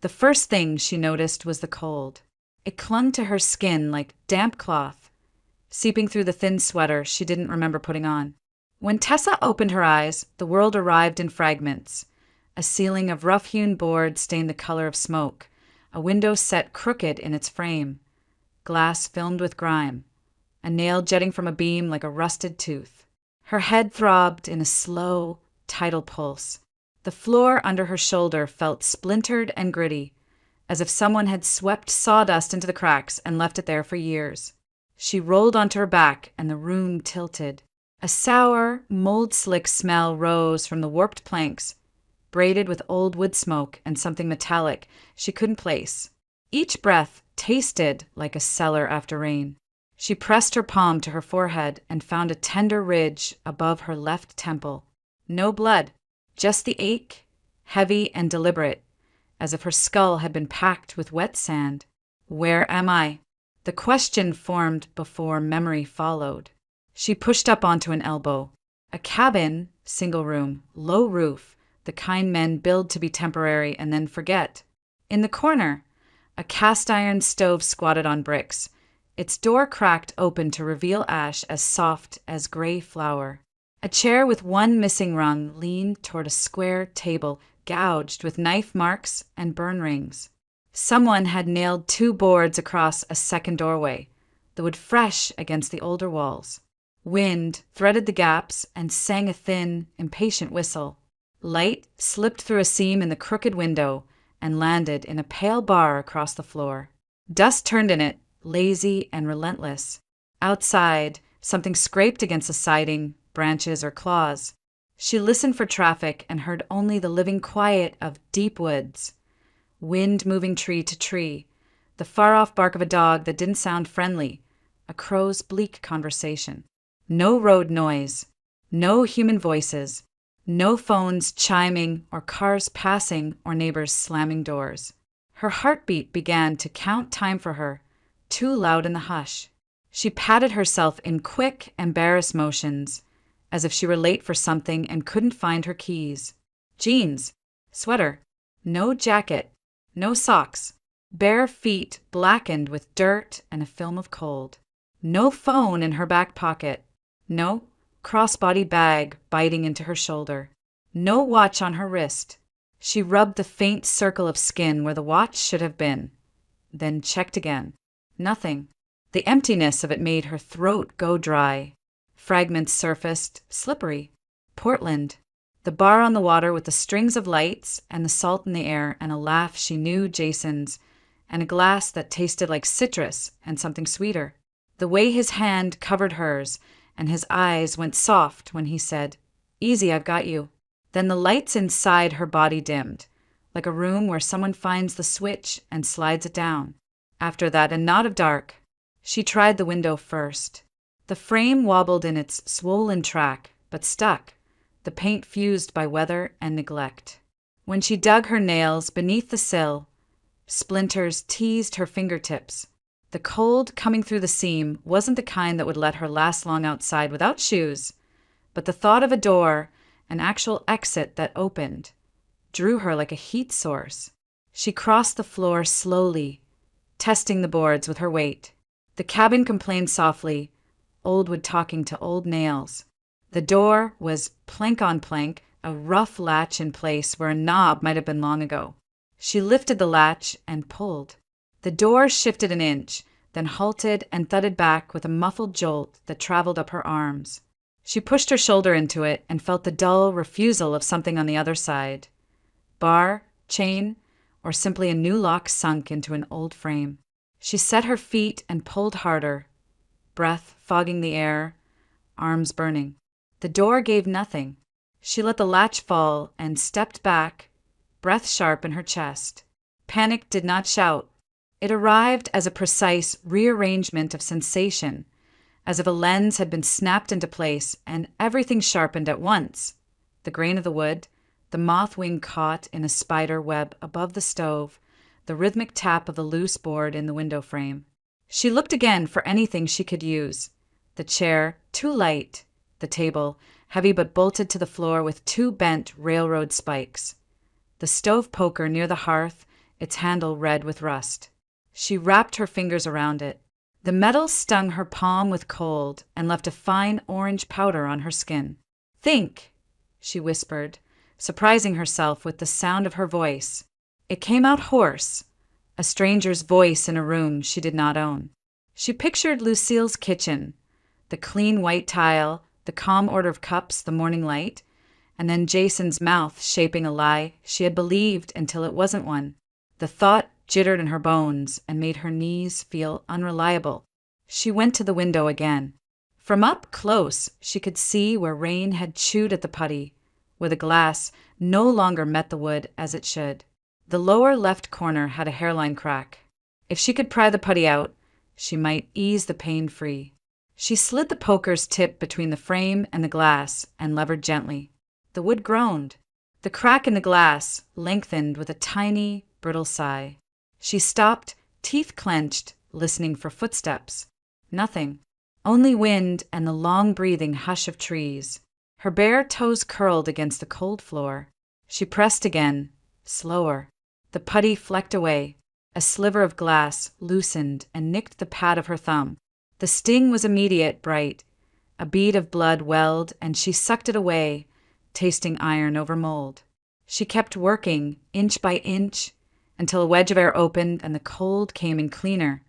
The first thing she noticed was the cold. It clung to her skin like damp cloth, seeping through the thin sweater she didn't remember putting on. When Tessa opened her eyes, the world arrived in fragments. A ceiling of rough-hewn board stained the color of smoke, a window set crooked in its frame, glass filmed with grime, a nail jutting from a beam like a rusted tooth. Her head throbbed in a slow, tidal pulse. The floor under her shoulder felt splintered and gritty, as if someone had swept sawdust into the cracks and left it there for years. She rolled onto her back, and the room tilted. A sour, mold-slick smell rose from the warped planks, braided with old wood smoke and something metallic she couldn't place. Each breath tasted like a cellar after rain. She pressed her palm to her forehead and found a tender ridge above her left temple. No blood, just the ache, heavy and deliberate, as if her skull had been packed with wet sand. Where am I? The question formed before memory followed. She pushed up onto an elbow. A cabin, single room, low roof, the kind men build to be temporary and then forget. In the corner, a cast-iron stove squatted on bricks, its door cracked open to reveal ash as soft as gray flour. A chair with one missing rung leaned toward a square table gouged with knife marks and burn rings. Someone had nailed 2 boards across a second doorway, the wood fresh against the older walls. Wind threaded the gaps and sang a thin, impatient whistle. Light slipped through a seam in the crooked window and landed in a pale bar across the floor. Dust turned in it, lazy and relentless. Outside, something scraped against the siding, branches, or claws. She listened for traffic and heard only the living quiet of deep woods. Wind moving tree to tree, the far-off bark of a dog that didn't sound friendly, a crow's bleak conversation. No road noise, no human voices, no phones chiming or cars passing or neighbors slamming doors. Her heartbeat began to count time for her, too loud in the hush. She patted herself in quick, embarrassed motions, as if she were late for something and couldn't find her keys. Jeans, sweater, no jacket, no socks, bare feet blackened with dirt and a film of cold. No phone in her back pocket, no crossbody bag biting into her shoulder, no watch on her wrist. She rubbed the faint circle of skin where the watch should have been, then checked again. Nothing. The emptiness of it made her throat go dry. Fragments surfaced, slippery. Portland. The bar on the water with the strings of lights and the salt in the air and a laugh she knew Jason's and a glass that tasted like citrus and something sweeter. The way his hand covered hers and his eyes went soft when he said, "Easy, I've got you." Then the lights inside her body dimmed, like a room where someone finds the switch and slides it down. After that, a knot of dark. She tried the window first. The frame wobbled in its swollen track, but stuck, the paint fused by weather and neglect. When she dug her nails beneath the sill, splinters teased her fingertips. The cold coming through the seam wasn't the kind that would let her last long outside without shoes, but the thought of a door, an actual exit that opened, drew her like a heat source. She crossed the floor slowly, testing the boards with her weight. The cabin complained softly, old wood talking to old nails. The door was plank on plank, a rough latch in place where a knob might have been long ago. She lifted the latch and pulled. The door shifted an inch, then halted and thudded back with a muffled jolt that traveled up her arms. She pushed her shoulder into it and felt the dull refusal of something on the other side. Bar, chain, or simply a new lock sunk into an old frame. She set her feet and pulled harder, breath fogging the air, arms burning. The door gave nothing. She let the latch fall and stepped back, breath sharp in her chest. Panic did not shout. It arrived as a precise rearrangement of sensation, as if a lens had been snapped into place and everything sharpened at once. The grain of the wood, the moth wing caught in a spider web above the stove, the rhythmic tap of the loose board in the window frame. She looked again for anything she could use. The chair, too light. The table, heavy but bolted to the floor with 2 bent railroad spikes. The stove poker near the hearth, its handle red with rust. She wrapped her fingers around it. The metal stung her palm with cold and left a fine orange powder on her skin. "Think," she whispered, surprising herself with the sound of her voice. It came out hoarse, a stranger's voice in a room she did not own. She pictured Lucille's kitchen, the clean white tile, the calm order of cups, the morning light, and then Jason's mouth shaping a lie she had believed until it wasn't one. The thought jittered in her bones and made her knees feel unreliable. She went to the window again. From up close, she could see where rain had chewed at the putty, where the glass no longer met the wood as it should. The lower left corner had a hairline crack. If she could pry the putty out, she might ease the pain free. She slid the poker's tip between the frame and the glass and levered gently. The wood groaned. The crack in the glass lengthened with a tiny, brittle sigh. She stopped, teeth clenched, listening for footsteps. Nothing. Only wind and the long-breathing hush of trees. Her bare toes curled against the cold floor. She pressed again, slower. The putty flecked away. A sliver of glass loosened and nicked the pad of her thumb. The sting was immediate, bright. A bead of blood welled, and she sucked it away, tasting iron over mold. She kept working, inch by inch, until a wedge of air opened and the cold came in cleaner,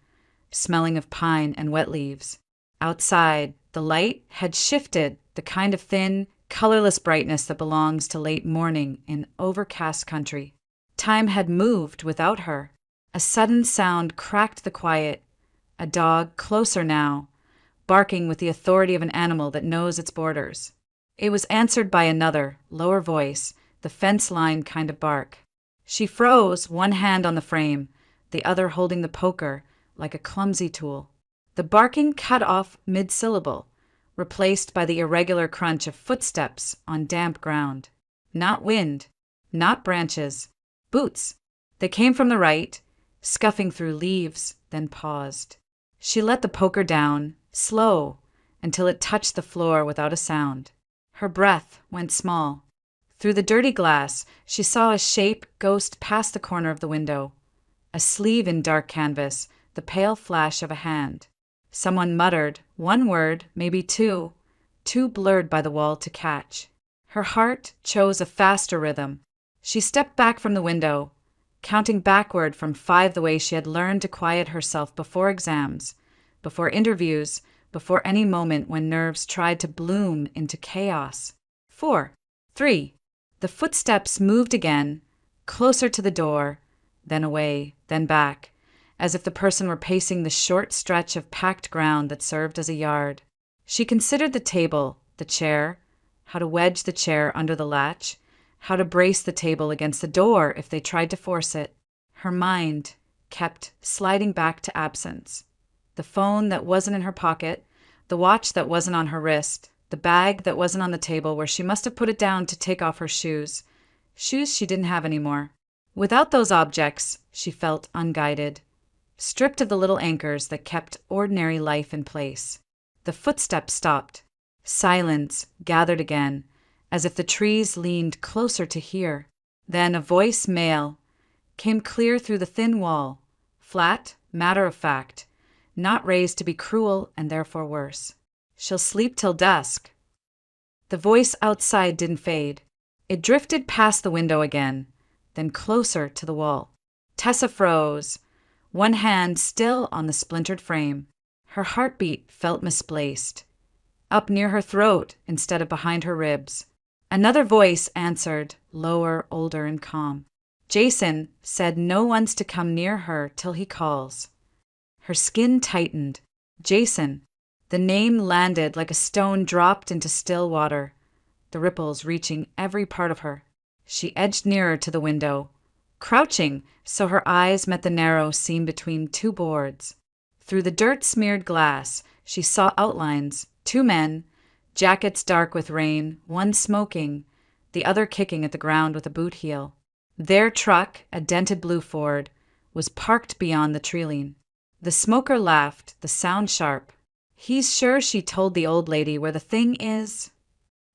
smelling of pine and wet leaves. Outside, the light had shifted, the kind of thin, colorless brightness that belongs to late morning in overcast country. Time had moved without her. A sudden sound cracked the quiet. A dog, closer now, barking with the authority of an animal that knows its borders. It was answered by another, lower voice, the fence-line kind of bark. She froze, one hand on the frame, the other holding the poker like a clumsy tool. The barking cut off mid-syllable, replaced by the irregular crunch of footsteps on damp ground. Not wind, not branches, boots. They came from the right, scuffing through leaves, then paused. She let the poker down, slow, until it touched the floor without a sound. Her breath went small. Through the dirty glass, she saw a shape ghost past the corner of the window. A sleeve in dark canvas, the pale flash of a hand. Someone muttered, one word, maybe two, too blurred by the wall to catch. Her heart chose a faster rhythm. She stepped back from the window, counting backward from 5 the way she had learned to quiet herself before exams, before interviews, before any moment when nerves tried to bloom into chaos. 4, 3. The footsteps moved again, closer to the door, then away, then back, as if the person were pacing the short stretch of packed ground that served as a yard. She considered the table, the chair, how to wedge the chair under the latch, how to brace the table against the door if they tried to force it. Her mind kept sliding back to absence. The phone that wasn't in her pocket, the watch that wasn't on her wrist, the bag that wasn't on the table where she must have put it down to take off her shoes. Shoes she didn't have anymore. Without those objects, she felt unguided, stripped of the little anchors that kept ordinary life in place. The footsteps stopped. Silence gathered again, as if the trees leaned closer to hear. Then a voice, male, came clear through the thin wall, flat, matter-of-fact, not raised to be cruel and therefore worse. "She'll sleep till dusk." The voice outside didn't fade. It drifted past the window again, then closer to the wall. Tessa froze, one hand still on the splintered frame. Her heartbeat felt misplaced, up near her throat instead of behind her ribs. Another voice answered, lower, older, and calm. "Jason said no one's to come near her till he calls." Her skin tightened. Jason. The name landed like a stone dropped into still water, the ripples reaching every part of her. She edged nearer to the window, crouching so her eyes met the narrow seam between 2 boards. Through the dirt-smeared glass, she saw outlines, 2 men, jackets dark with rain, one smoking, the other kicking at the ground with a boot heel. Their truck, a dented blue Ford, was parked beyond the treeline. The smoker laughed, the sound sharp. "He's sure she told the old lady where the thing is?"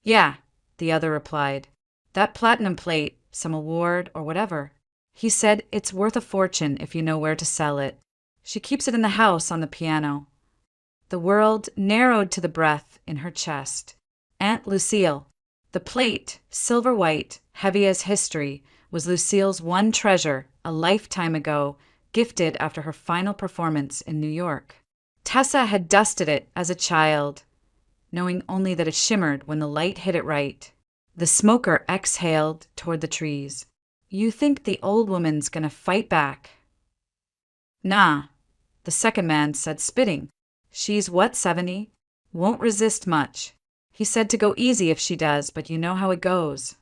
"Yeah," the other replied. "That platinum plate, some award or whatever." He said it's worth a fortune if you know where to sell it. She keeps it in the house on the piano. The world narrowed to the breath in her chest. Aunt Lucille. The plate, silver white, heavy as history, was Lucille's one treasure, a lifetime ago, gifted after her final performance in New York. Tessa had dusted it as a child, knowing only that it shimmered when the light hit it right. The smoker exhaled toward the trees. You think the old woman's gonna fight back? Nah, the second man said, spitting. She's what, 70? Won't resist much. He said to go easy if she does, but you know how it goes.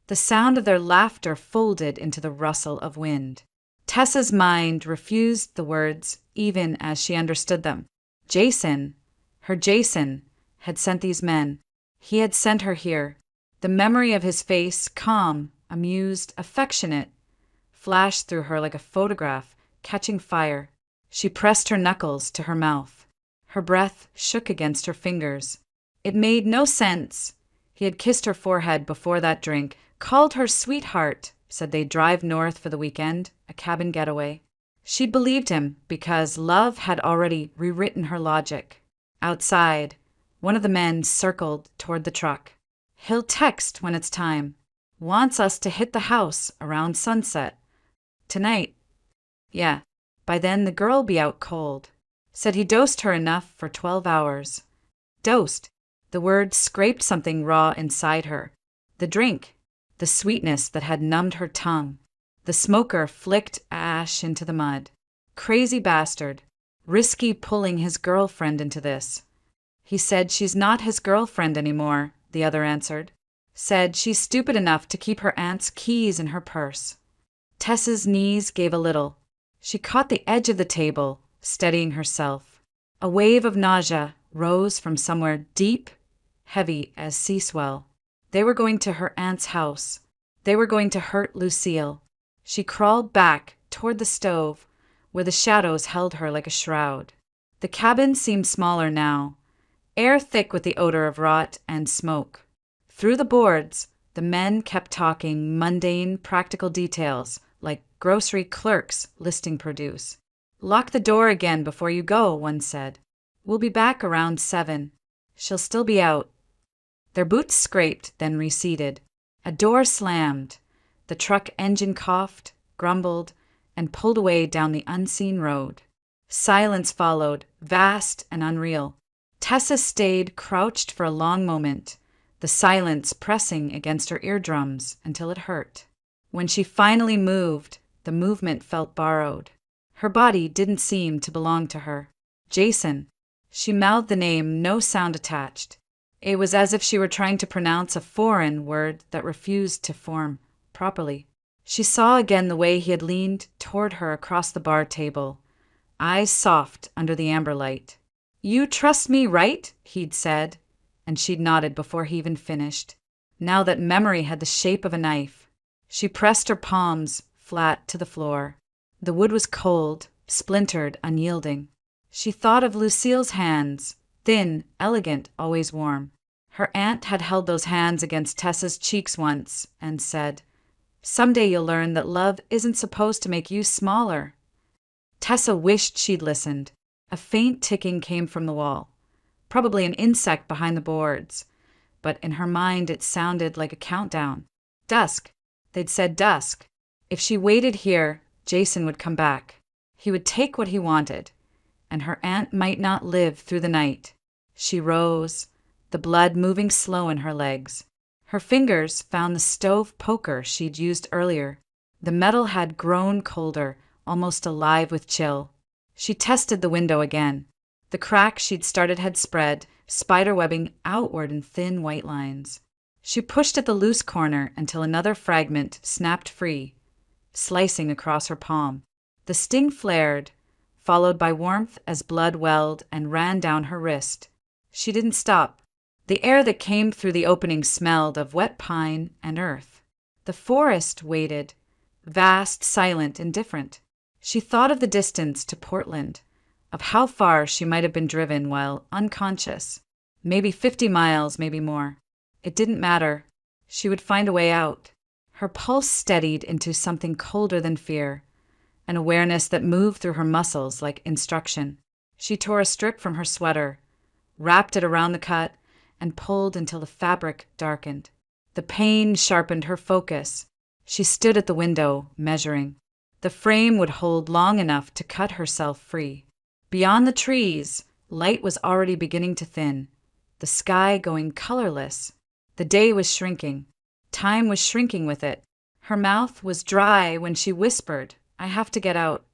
The sound of their laughter folded into the rustle of wind. Tessa's mind refused the words even as she understood them. Jason, her Jason, had sent these men. He had sent her here. The memory of his face, calm, amused, affectionate, flashed through her like a photograph, catching fire. She pressed her knuckles to her mouth. Her breath shook against her fingers. It made no sense. He had kissed her forehead before that drink, called her sweetheart, said they'd drive north for the weekend, a cabin getaway. She'd believed him because love had already rewritten her logic. Outside, one of the men circled toward the truck. He'll text when it's time. Wants us to hit the house around sunset. Tonight. Yeah, by then the girl'll be out cold. Said he dosed her enough for 12 hours. Dosed. The word scraped something raw inside her. The drink. The sweetness that had numbed her tongue. The smoker flicked ash into the mud. Crazy bastard. Risky pulling his girlfriend into this. He said she's not his girlfriend anymore, the other answered. Said she's stupid enough to keep her aunt's keys in her purse. Tessa's knees gave a little. She caught the edge of the table, steadying herself. A wave of nausea rose from somewhere deep, heavy as sea swell. They were going to her aunt's house. They were going to hurt Lucille. She crawled back toward the stove, where the shadows held her like a shroud. The cabin seemed smaller now, air thick with the odor of rot and smoke. Through the boards, the men kept talking mundane, practical details, like grocery clerks listing produce. Lock the door again before you go, one said. We'll be back around 7. She'll still be out. Their boots scraped, then receded. A door slammed. The truck engine coughed, grumbled, and pulled away down the unseen road. Silence followed, vast and unreal. Tessa stayed crouched for a long moment, the silence pressing against her eardrums until it hurt. When she finally moved, the movement felt borrowed. Her body didn't seem to belong to her. Jason. She mouthed the name, no sound attached. It was as if she were trying to pronounce a foreign word that refused to form properly. She saw again the way he had leaned toward her across the bar table, eyes soft under the amber light. You trust me, right? He'd said, and she'd nodded before he even finished. Now that memory had the shape of a knife, she pressed her palms flat to the floor. The wood was cold, splintered, unyielding. She thought of Lucille's hands, thin, elegant, always warm. Her aunt had held those hands against Tessa's cheeks once and said, "Someday you'll learn that love isn't supposed to make you smaller." Tessa wished she'd listened. A faint ticking came from the wall, probably an insect behind the boards, but in her mind it sounded like a countdown. Dusk. They'd said dusk. If she waited here, Jason would come back. He would take what he wanted, and her aunt might not live through the night. She rose, the blood moving slow in her legs. Her fingers found the stove poker she'd used earlier. The metal had grown colder, almost alive with chill. She tested the window again. The crack she'd started had spread, spiderwebbing outward in thin white lines. She pushed at the loose corner until another fragment snapped free, slicing across her palm. The sting flared, followed by warmth as blood welled and ran down her wrist. She didn't stop. The air that came through the opening smelled of wet pine and earth. The forest waited, vast, silent, indifferent. She thought of the distance to Portland, of how far she might have been driven while unconscious. Maybe 50 miles, maybe more. It didn't matter. She would find a way out. Her pulse steadied into something colder than fear, an awareness that moved through her muscles like instruction. She tore a strip from her sweater, wrapped it around the cut, and pulled until the fabric darkened. The pain sharpened her focus. She stood at the window, measuring. The frame would hold long enough to cut herself free. Beyond the trees, light was already beginning to thin, the sky going colorless. The day was shrinking. Time was shrinking with it. Her mouth was dry when she whispered, "I have to get out."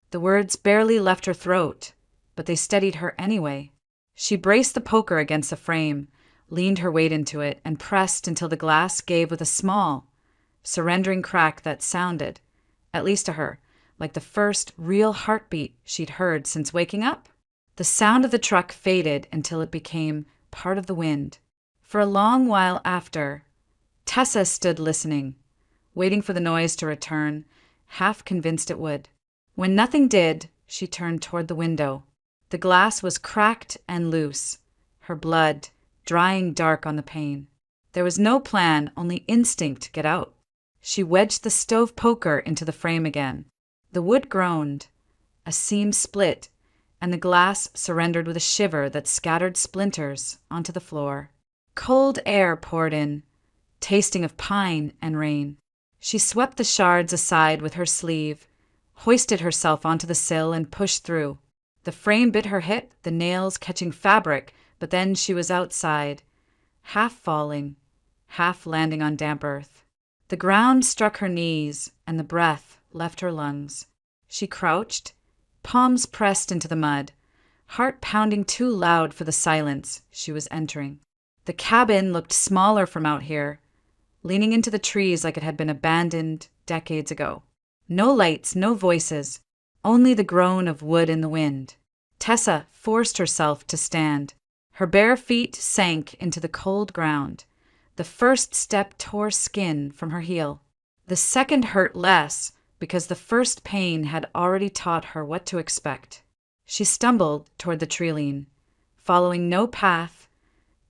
The words barely left her throat, but they steadied her anyway. She braced the poker against the frame, leaned her weight into it, and pressed until the glass gave with a small, surrendering crack that sounded, at least to her, like the first real heartbeat she'd heard since waking up. The sound of the truck faded until it became part of the wind. For a long while after, Tessa stood listening, waiting for the noise to return, half convinced it would. When nothing did, she turned toward the window. The glass was cracked and loose, her blood drying dark on the pane. There was no plan, only instinct to get out. She wedged the stove poker into the frame again. The wood groaned, a seam split, and the glass surrendered with a shiver that scattered splinters onto the floor. Cold air poured in, tasting of pine and rain. She swept the shards aside with her sleeve, hoisted herself onto the sill, and pushed through. The frame bit her hip, the nails catching fabric, but then she was outside, half falling, half landing on damp earth. The ground struck her knees, and the breath left her lungs. She crouched, palms pressed into the mud, heart pounding too loud for the silence she was entering. The cabin looked smaller from out here, leaning into the trees like it had been abandoned decades ago. No lights, no voices, only the groan of wood in the wind. Tessa forced herself to stand. Her bare feet sank into the cold ground. The first step tore skin from her heel. The second hurt less because the first pain had already taught her what to expect. She stumbled toward the treeline, following no path,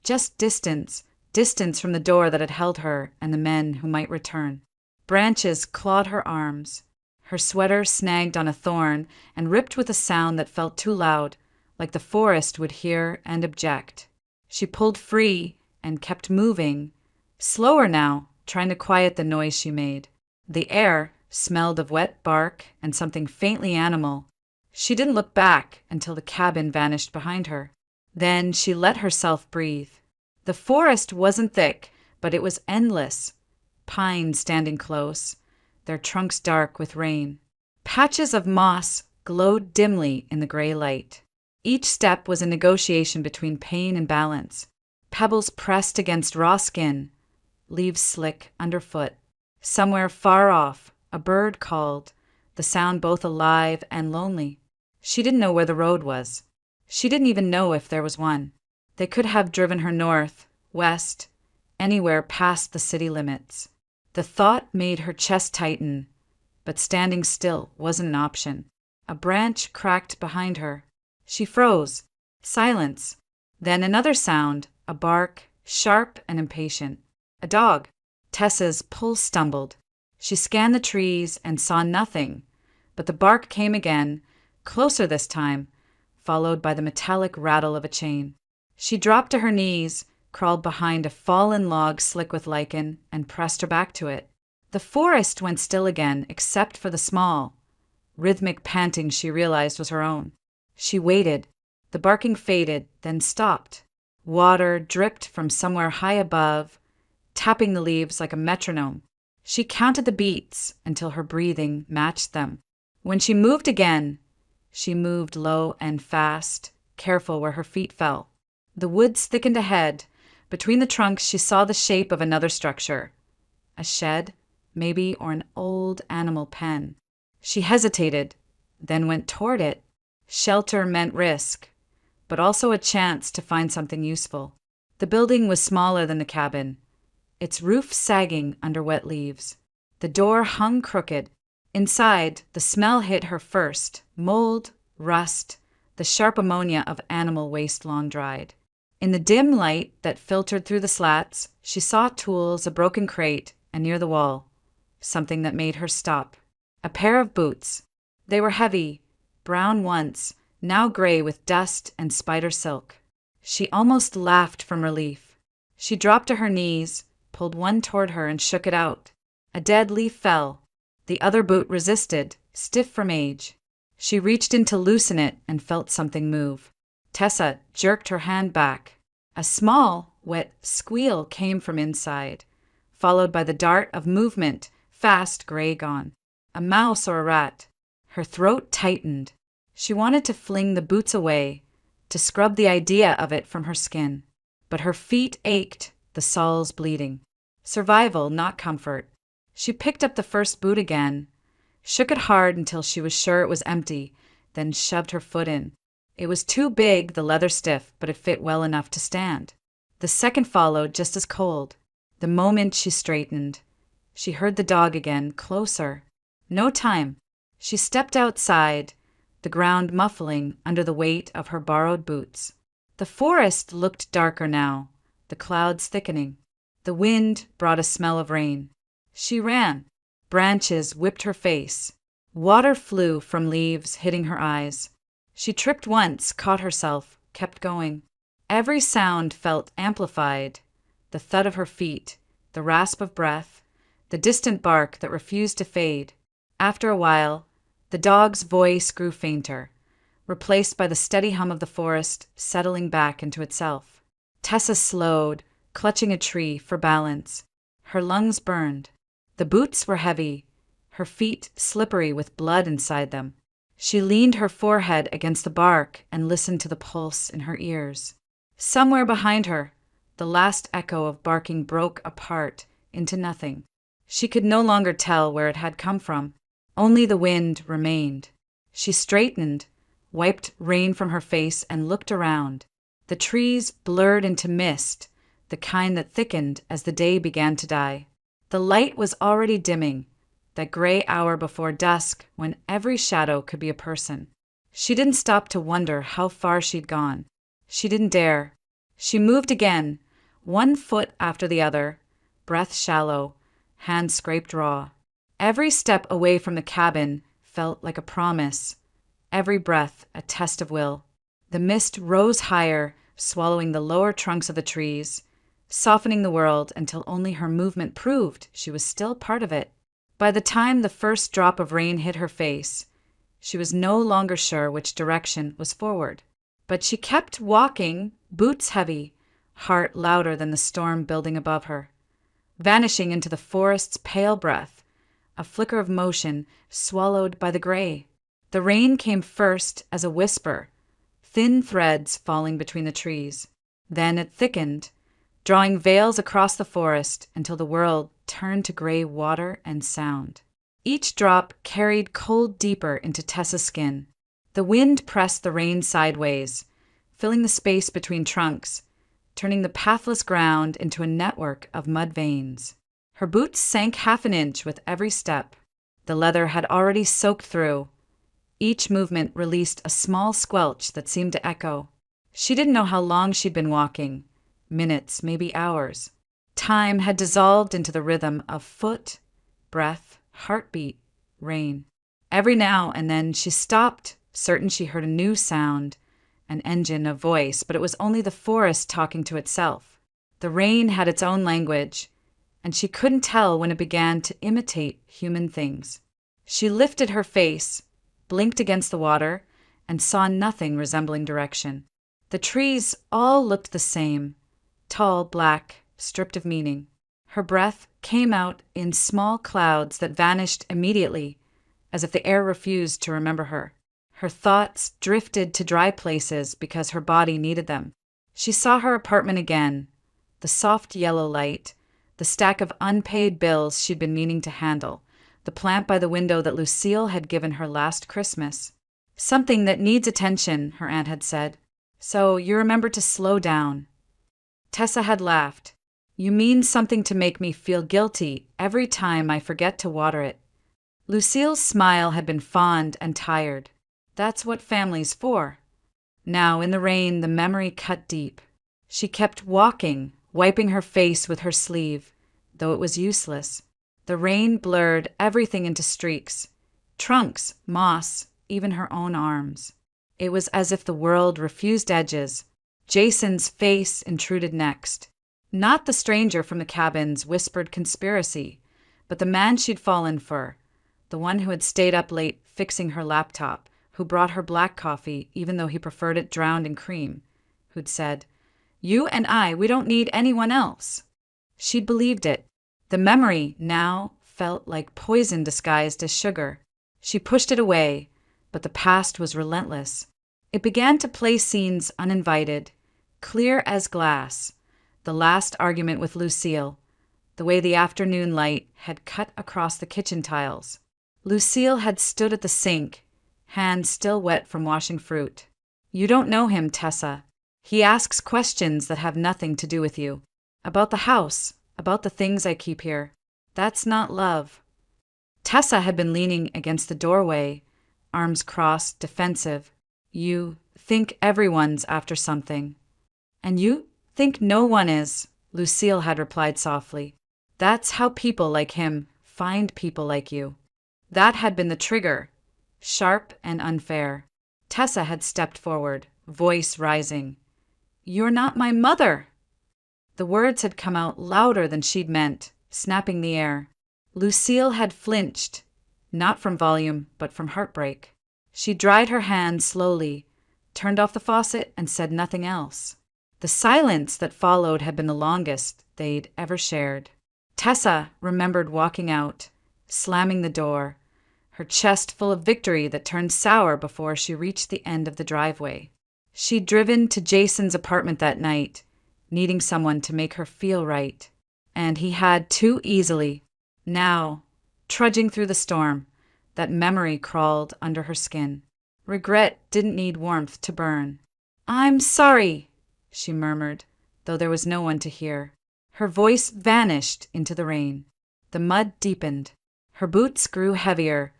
just distance from the door that had held her and the men who might return. Branches clawed her arms. Her sweater snagged on a thorn and ripped with a sound that felt too loud, like the forest would hear and object. She pulled free and kept moving, slower now, trying to quiet the noise she made. The air smelled of wet bark and something faintly animal. She didn't look back until the cabin vanished behind her. Then she let herself breathe. The forest wasn't thick, but it was endless. Pines standing close, their trunks dark with rain. Patches of moss glowed dimly in the gray light. Each step was a negotiation between pain and balance. Pebbles pressed against raw skin, leaves slick underfoot. Somewhere far off, a bird called, the sound both alive and lonely. She didn't know where the road was. She didn't even know if there was one. They could have driven her north, west, anywhere past the city limits. The thought made her chest tighten, but standing still wasn't an option. A branch cracked behind her. She froze. Silence. Then another sound, a bark, sharp and impatient. A dog. Tessa's pulse stumbled. She scanned the trees and saw nothing, but the bark came again, closer this time, followed by the metallic rattle of a chain. She dropped to her knees, crawled behind a fallen log slick with lichen, and pressed her back to it. The forest went still again, except for the small, rhythmic panting she realized was her own. She waited. The barking faded, then stopped. Water dripped from somewhere high above, tapping the leaves like a metronome. She counted the beats until her breathing matched them. When she moved again, she moved low and fast, careful where her feet fell. The woods thickened ahead. Between the trunks, she saw the shape of another structure. A shed, maybe, or an old animal pen. She hesitated, then went toward it. Shelter meant risk, but also a chance to find something useful. The building was smaller than the cabin, its roof sagging under wet leaves. The door hung crooked. Inside, the smell hit her first: mold, rust, the sharp ammonia of animal waste long dried. In the dim light that filtered through the slats, she saw tools, a broken crate, and near the wall, something that made her stop. A pair of boots. They were heavy, brown once, now gray with dust and spider silk. She almost laughed from relief. She dropped to her knees, pulled one toward her and shook it out. A dead leaf fell. The other boot resisted, stiff from age. She reached in to loosen it and felt something move. Tessa jerked her hand back. A small, wet squeal came from inside, followed by the dart of movement, fast gray gone. A mouse or a rat. Her throat tightened. She wanted to fling the boots away, to scrub the idea of it from her skin. But her feet ached, the soles bleeding. Survival, not comfort. She picked up the first boot again, shook it hard until she was sure it was empty, then shoved her foot in. It was too big, the leather stiff, but it fit well enough to stand. The second followed, just as cold. The moment she straightened, she heard the dog again, closer. No time. She stepped outside, the ground muffling under the weight of her borrowed boots. The forest looked darker now, the clouds thickening. The wind brought a smell of rain. She ran. Branches whipped her face. Water flew from leaves, hitting her eyes. She tripped once, caught herself, kept going. Every sound felt amplified. The thud of her feet, the rasp of breath, the distant bark that refused to fade. After a while, the dog's voice grew fainter, replaced by the steady hum of the forest settling back into itself. Tessa slowed, clutching a tree for balance. Her lungs burned. The boots were heavy, her feet slippery with blood inside them. She leaned her forehead against the bark and listened to the pulse in her ears. Somewhere behind her, the last echo of barking broke apart into nothing. She could no longer tell where it had come from. Only the wind remained. She straightened, wiped rain from her face, and looked around. The trees blurred into mist, the kind that thickened as the day began to die. The light was already dimming, that gray hour before dusk when every shadow could be a person. She didn't stop to wonder how far she'd gone. She didn't dare. She moved again, one foot after the other, breath shallow, hand scraped raw. Every step away from the cabin felt like a promise, every breath a test of will. The mist rose higher, swallowing the lower trunks of the trees, softening the world until only her movement proved she was still part of it. By the time the first drop of rain hit her face, she was no longer sure which direction was forward. But she kept walking, boots heavy, heart louder than the storm building above her, vanishing into the forest's pale breath, a flicker of motion swallowed by the gray. The rain came first as a whisper, thin threads falling between the trees. Then it thickened, drawing veils across the forest until the world turned to gray water and sound. Each drop carried cold deeper into Tessa's skin. The wind pressed the rain sideways, filling the space between trunks, turning the pathless ground into a network of mud veins. Her boots sank half an inch with every step. The leather had already soaked through. Each movement released a small squelch that seemed to echo. She didn't know how long she'd been walking. Minutes, maybe hours. Time had dissolved into the rhythm of foot, breath, heartbeat, rain. Every now and then she stopped, certain she heard a new sound, an engine, a voice, but it was only the forest talking to itself. The rain had its own language, and she couldn't tell when it began to imitate human things. She lifted her face, blinked against the water, and saw nothing resembling direction. The trees all looked the same, tall, black, stripped of meaning. Her breath came out in small clouds that vanished immediately, as if the air refused to remember her. Her thoughts drifted to dry places because her body needed them. She saw her apartment again, the soft yellow light, the stack of unpaid bills she'd been meaning to handle, the plant by the window that Lucille had given her last Christmas. Something that needs attention, her aunt had said. So you remember to slow down. Tessa had laughed. You mean something to make me feel guilty every time I forget to water it. Lucille's smile had been fond and tired. That's what family's for. Now, in the rain, the memory cut deep. She kept walking, wiping her face with her sleeve, though it was useless. The rain blurred everything into streaks: trunks, moss, even her own arms. It was as if the world refused edges. Jason's face intruded next. Not the stranger from the cabin's whispered conspiracy, but the man she'd fallen for, the one who had stayed up late fixing her laptop, who brought her black coffee even though he preferred it drowned in cream, who'd said, "You and I, we don't need anyone else." She'd believed it. The memory now felt like poison disguised as sugar. She pushed it away, but the past was relentless. It began to play scenes uninvited, clear as glass. The last argument with Lucille, the way the afternoon light had cut across the kitchen tiles. Lucille had stood at the sink, hands still wet from washing fruit. "You don't know him, Tessa. He asks questions that have nothing to do with you. About the house, about the things I keep here. That's not love." Tessa had been leaning against the doorway, arms crossed, defensive. "You think everyone's after something." "And you think no one is," Lucille had replied softly. "That's how people like him find people like you." That had been the trigger, sharp and unfair. Tessa had stepped forward, voice rising. "You're not my mother!" The words had come out louder than she'd meant, snapping the air. Lucille had flinched, not from volume, but from heartbreak. She dried her hands slowly, turned off the faucet, and said nothing else. The silence that followed had been the longest they'd ever shared. Tessa remembered walking out, slamming the door, her chest full of victory that turned sour before she reached the end of the driveway. She'd driven to Jason's apartment that night, needing someone to make her feel right. And he had too easily. Now, trudging through the storm, that memory crawled under her skin. Regret didn't need warmth to burn. "I'm sorry," she murmured, though there was no one to hear. Her voice vanished into the rain. The mud deepened. Her boots grew heavier,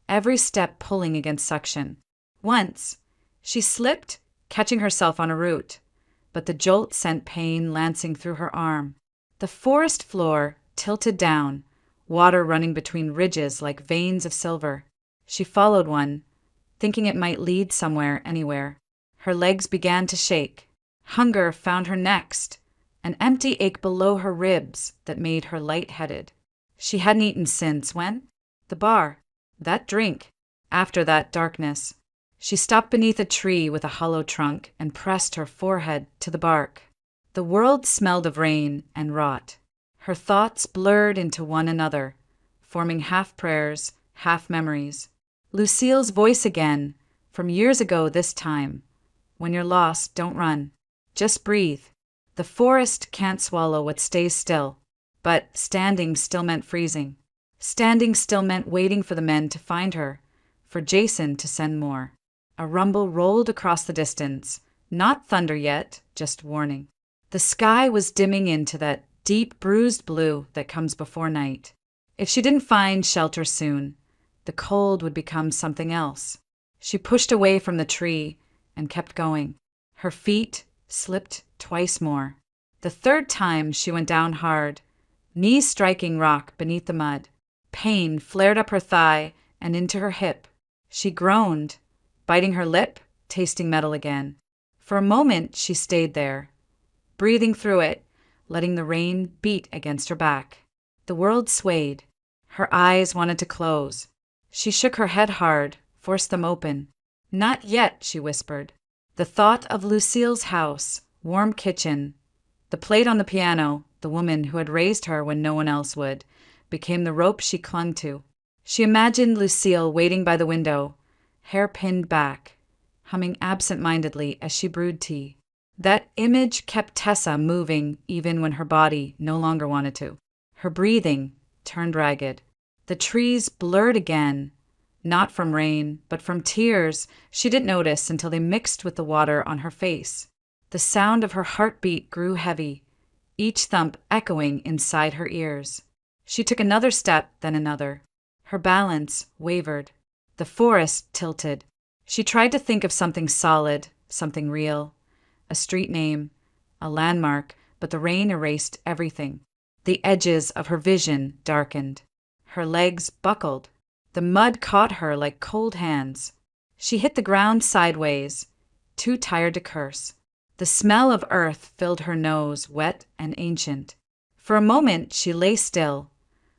every step pulling against suction. Once, she slipped, catching herself on a root, but the jolt sent pain lancing through her arm. The forest floor tilted down, water running between ridges like veins of silver. She followed one, thinking it might lead somewhere, anywhere. Her legs began to shake. Hunger found her next, an empty ache below her ribs that made her lightheaded. She hadn't eaten since when? The bar. That drink. After that darkness. She stopped beneath a tree with a hollow trunk and pressed her forehead to the bark. The world smelled of rain and rot. Her thoughts blurred into one another, forming half prayers, half memories. Lucille's voice again, from years ago this time. "When you're lost, don't run. Just breathe. The forest can't swallow what stays still." But standing still meant freezing. Standing still meant waiting for the men to find her, for Jason to send more. A rumble rolled across the distance. Not thunder yet, just warning. The sky was dimming into that deep, bruised blue that comes before night. If she didn't find shelter soon, the cold would become something else. She pushed away from the tree and kept going. Her feet slipped twice more. The third time she went down hard, knees striking rock beneath the mud. Pain flared up her thigh and into her hip. She groaned, biting her lip, tasting metal again. For a moment she stayed there, breathing through it, letting the rain beat against her back. The world swayed. Her eyes wanted to close. She shook her head hard, forced them open. "Not yet," she whispered. The thought of Lucille's house, warm kitchen, the plate on the piano, the woman who had raised her when no one else would, became the rope she clung to. She imagined Lucille waiting by the window, hair pinned back, humming absent-mindedly as she brewed tea. That image kept Tessa moving even when her body no longer wanted to. Her breathing turned ragged. The trees blurred again, not from rain, but from tears she didn't notice until they mixed with the water on her face. The sound of her heartbeat grew heavy, each thump echoing inside her ears. She took another step, then another. Her balance wavered. The forest tilted. She tried to think of something solid, something real, a street name, a landmark, but the rain erased everything. The edges of her vision darkened. Her legs buckled. The mud caught her like cold hands. She hit the ground sideways, too tired to curse. The smell of earth filled her nose, wet and ancient. For a moment she lay still,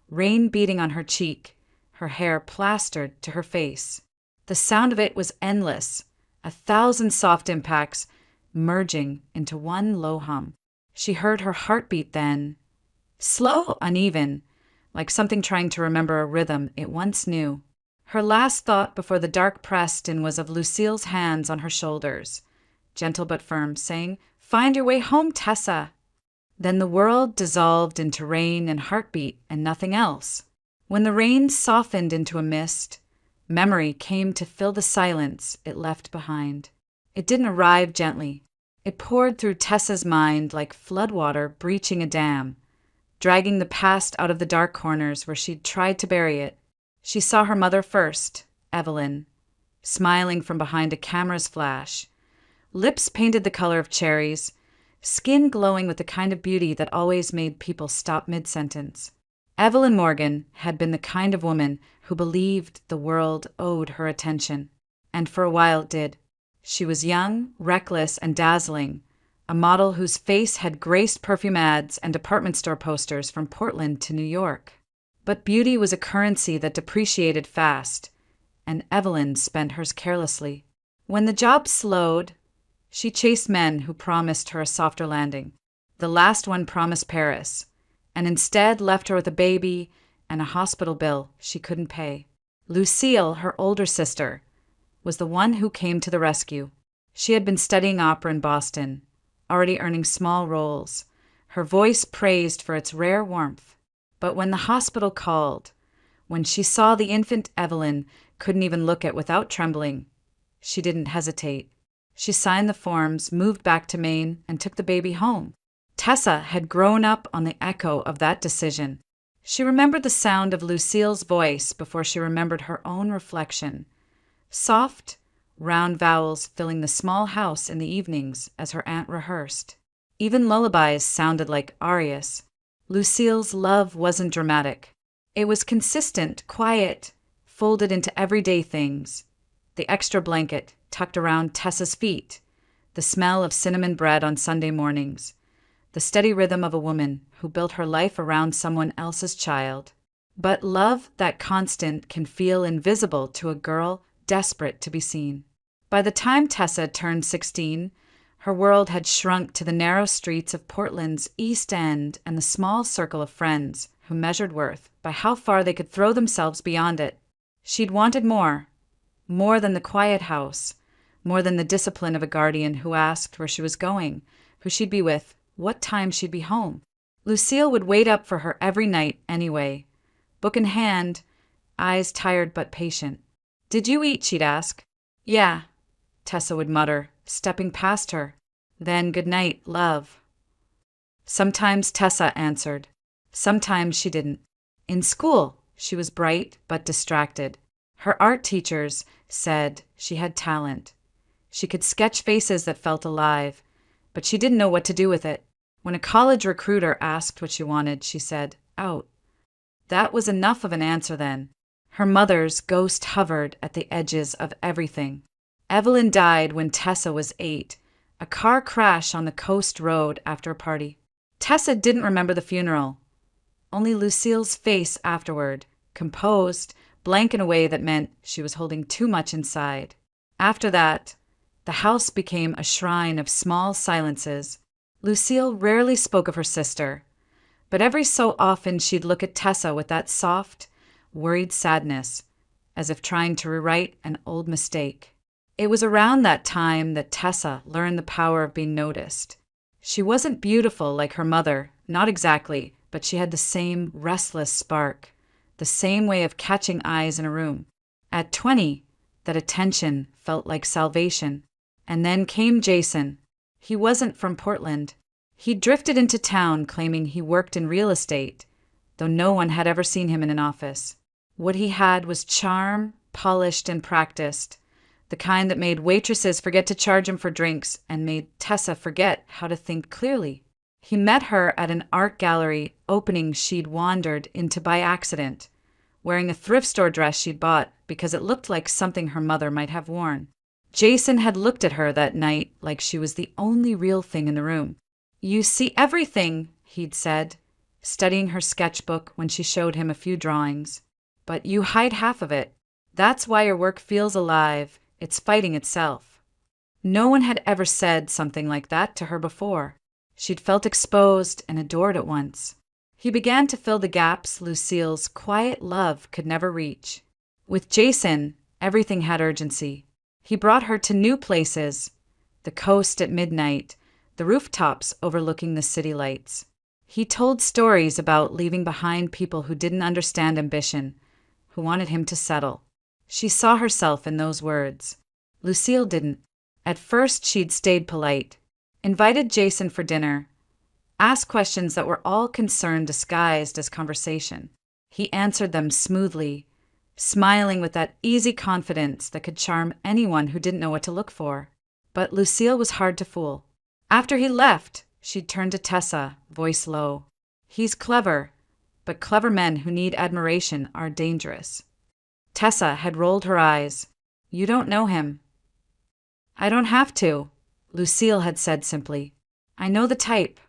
rain beating on her cheek, her hair plastered to her face. The sound of it was endless, 1,000 soft impacts merging into one low hum. She heard her heartbeat then, slow, uneven, like something trying to remember a rhythm it once knew. Her last thought before the dark pressed in was of Lucille's hands on her shoulders, gentle but firm, saying, "Find your way home, Tessa." Then the world dissolved into rain and heartbeat and nothing else. When the rain softened into a mist, memory came to fill the silence it left behind. It didn't arrive gently. It poured through Tessa's mind like floodwater breaching a dam, dragging the past out of the dark corners where she'd tried to bury it. She saw her mother first, Evelyn, smiling from behind a camera's flash, lips painted the color of cherries, skin glowing with the kind of beauty that always made people stop mid-sentence. Evelyn Morgan had been the kind of woman who believed the world owed her attention, and for a while it did. She was young, reckless, and dazzling, a model whose face had graced perfume ads and department store posters from Portland to New York. But beauty was a currency that depreciated fast, and Evelyn spent hers carelessly. When the job slowed, she chased men who promised her a softer landing. The last one promised Paris, and instead left her with a baby and a hospital bill she couldn't pay. Lucille, her older sister, was the one who came to the rescue. She had been studying opera in Boston, already earning small roles, her voice praised for its rare warmth. But when the hospital called, when she saw the infant Evelyn couldn't even look at without trembling, she didn't hesitate. She signed the forms, moved back to Maine, and took the baby home. Tessa had grown up on the echo of that decision. She remembered the sound of Lucille's voice before she remembered her own reflection. Soft, round vowels filling the small house in the evenings as her aunt rehearsed. Even lullabies sounded like arias. Lucille's love wasn't dramatic. It was consistent, quiet, folded into everyday things. The extra blanket tucked around Tessa's feet, the smell of cinnamon bread on Sunday mornings, the steady rhythm of a woman who built her life around someone else's child. But love that constant can feel invisible to a girl desperate to be seen. By the time Tessa turned 16, her world had shrunk to the narrow streets of Portland's East End and the small circle of friends who measured worth by how far they could throw themselves beyond it. She'd wanted more than the quiet house, more than the discipline of a guardian who asked where she was going, who she'd be with, what time she'd be home. Lucille would wait up for her every night anyway, book in hand, eyes tired but patient. "Did you eat?" she'd ask. "Yeah," Tessa would mutter, stepping past her. Then, "Good night, love." Sometimes Tessa answered. Sometimes she didn't. In school, she was bright but distracted. Her art teachers said she had talent. She could sketch faces that felt alive, but she didn't know what to do with it. When a college recruiter asked what she wanted, she said, "Out." That was enough of an answer then. Her mother's ghost hovered at the edges of everything. Evelyn died when Tessa was 8, a car crash on the coast road after a party. Tessa didn't remember the funeral, only Lucille's face afterward, composed, blank in a way that meant she was holding too much inside. After that, the house became a shrine of small silences. Lucille rarely spoke of her sister, but every so often she'd look at Tessa with that soft, worried sadness, as if trying to rewrite an old mistake. It was around that time that Tessa learned the power of being noticed. She wasn't beautiful like her mother, not exactly, but she had the same restless spark, the same way of catching eyes in a room. At 20, that attention felt like salvation. And then came Jason. He wasn't from Portland. He drifted into town claiming he worked in real estate, though no one had ever seen him in an office. What he had was charm, polished and practiced, the kind that made waitresses forget to charge him for drinks and made Tessa forget how to think clearly. He met her at an art gallery opening she'd wandered into by accident, wearing a thrift store dress she'd bought because it looked like something her mother might have worn. Jason had looked at her that night like she was the only real thing in the room. "You see everything," he'd said, studying her sketchbook when she showed him a few drawings. "But you hide half of it. That's why your work feels alive. It's fighting itself." No one had ever said something like that to her before. She'd felt exposed and adored at once. He began to fill the gaps Lucille's quiet love could never reach. With Jason, everything had urgency. He brought her to new places, the coast at midnight, the rooftops overlooking the city lights. He told stories about leaving behind people who didn't understand ambition, who wanted him to settle. She saw herself in those words. Lucille didn't. At first, she'd stayed polite, invited Jason for dinner, asked questions that were all concern disguised as conversation. He answered them smoothly, smiling with that easy confidence that could charm anyone who didn't know what to look for. But Lucille was hard to fool. After he left, she'd turned to Tessa, voice low. "He's clever, but clever men who need admiration are dangerous." Tessa had rolled her eyes. "You don't know him." "I don't have to," Lucille had said simply. "I know the type."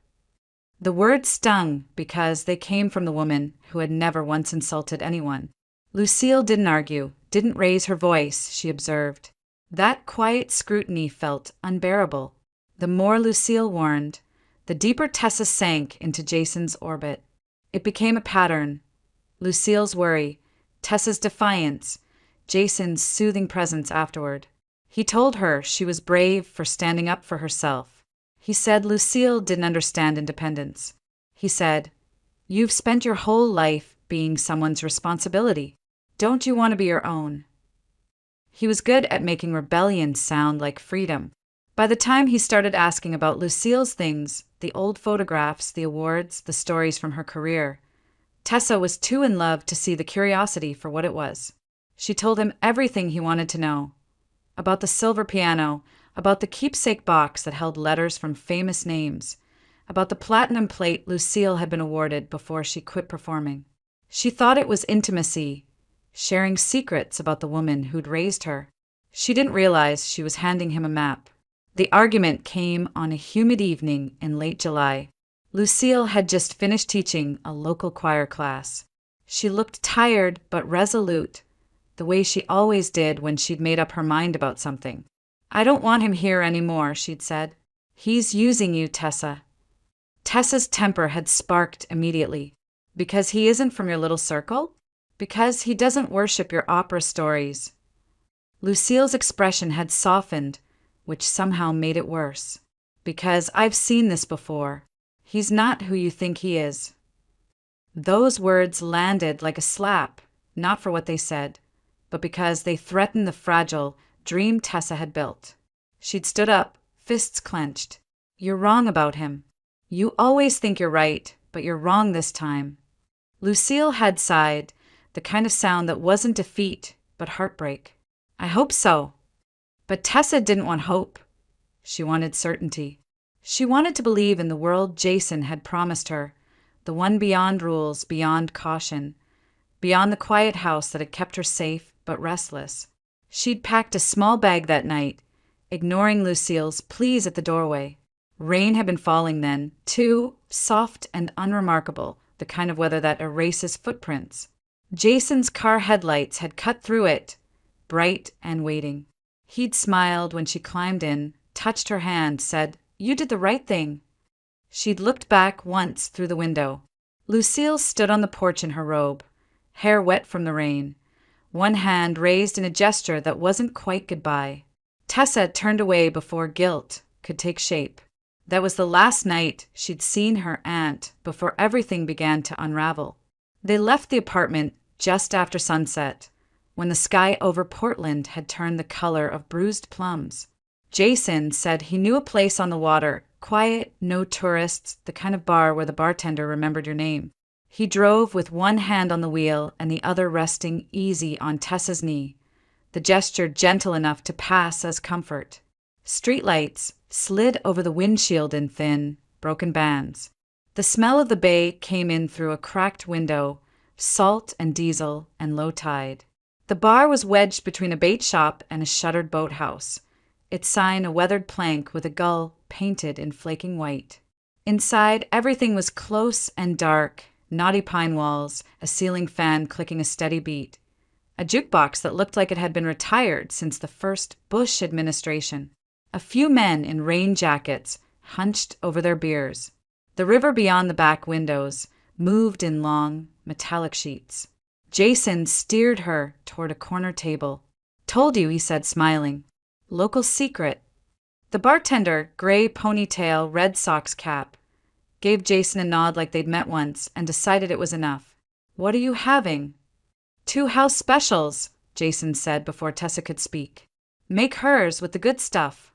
The words stung because they came from the woman who had never once insulted anyone. Lucille didn't argue, didn't raise her voice, she observed. That quiet scrutiny felt unbearable. The more Lucille warned, the deeper Tessa sank into Jason's orbit. It became a pattern. Lucille's worry, Tessa's defiance, Jason's soothing presence afterward. He told her she was brave for standing up for herself. He said Lucille didn't understand independence. He said, "You've spent your whole life being someone's responsibility. Don't you want to be your own?" He was good at making rebellion sound like freedom. By the time he started asking about Lucille's things, the old photographs, the awards, the stories from her career, Tessa was too in love to see the curiosity for what it was. She told him everything he wanted to know. About the silver piano, about the keepsake box that held letters from famous names, about the platinum plate Lucille had been awarded before she quit performing. She thought it was intimacy, sharing secrets about the woman who'd raised her. She didn't realize she was handing him a map. The argument came on a humid evening in late July. Lucille had just finished teaching a local choir class. She looked tired but resolute, the way she always did when she'd made up her mind about something. "I don't want him here anymore," she'd said. "He's using you, Tessa." Tessa's temper had sparked immediately. "Because he isn't from your little circle? Because he doesn't worship your opera stories?" Lucille's expression had softened, which somehow made it worse. "Because I've seen this before. He's not who you think he is." Those words landed like a slap, not for what they said, but because they threatened the fragile dream Tessa had built. She'd stood up, fists clenched. "You're wrong about him. You always think you're right, but you're wrong this time." Lucille had sighed, the kind of sound that wasn't defeat, but heartbreak. "I hope so." But Tessa didn't want hope. She wanted certainty. She wanted to believe in the world Jason had promised her, the one beyond rules, beyond caution, beyond the quiet house that had kept her safe but restless. She'd packed a small bag that night, ignoring Lucille's pleas at the doorway. Rain had been falling then, too, soft and unremarkable, the kind of weather that erases footprints. Jason's car headlights had cut through it, bright and waiting. He'd smiled when she climbed in, touched her hand, said, "You did the right thing." She'd looked back once through the window. Lucille stood on the porch in her robe, hair wet from the rain, one hand raised in a gesture that wasn't quite goodbye. Tessa turned away before guilt could take shape. That was the last night she'd seen her aunt before everything began to unravel. They left the apartment just after sunset, when the sky over Portland had turned the color of bruised plums. Jason said he knew a place on the water, quiet, no tourists, the kind of bar where the bartender remembered your name. He drove with one hand on the wheel and the other resting easy on Tessa's knee, the gesture gentle enough to pass as comfort. Streetlights slid over the windshield in thin, broken bands. The smell of the bay came in through a cracked window, salt and diesel and low tide. The bar was wedged between a bait shop and a shuttered boathouse, its sign a weathered plank with a gull painted in flaking white. Inside, everything was close and dark, knotty pine walls, a ceiling fan clicking a steady beat, a jukebox that looked like it had been retired since the first Bush administration. A few men in rain jackets hunched over their beers. The river beyond the back windows moved in long, metallic sheets. Jason steered her toward a corner table. "Told you," he said, smiling. "Local secret." The bartender, gray ponytail, Red Sox cap, gave Jason a nod like they'd met once and decided it was enough. "What are you having?" "2 house specials," Jason said before Tessa could speak. "Make hers with the good stuff."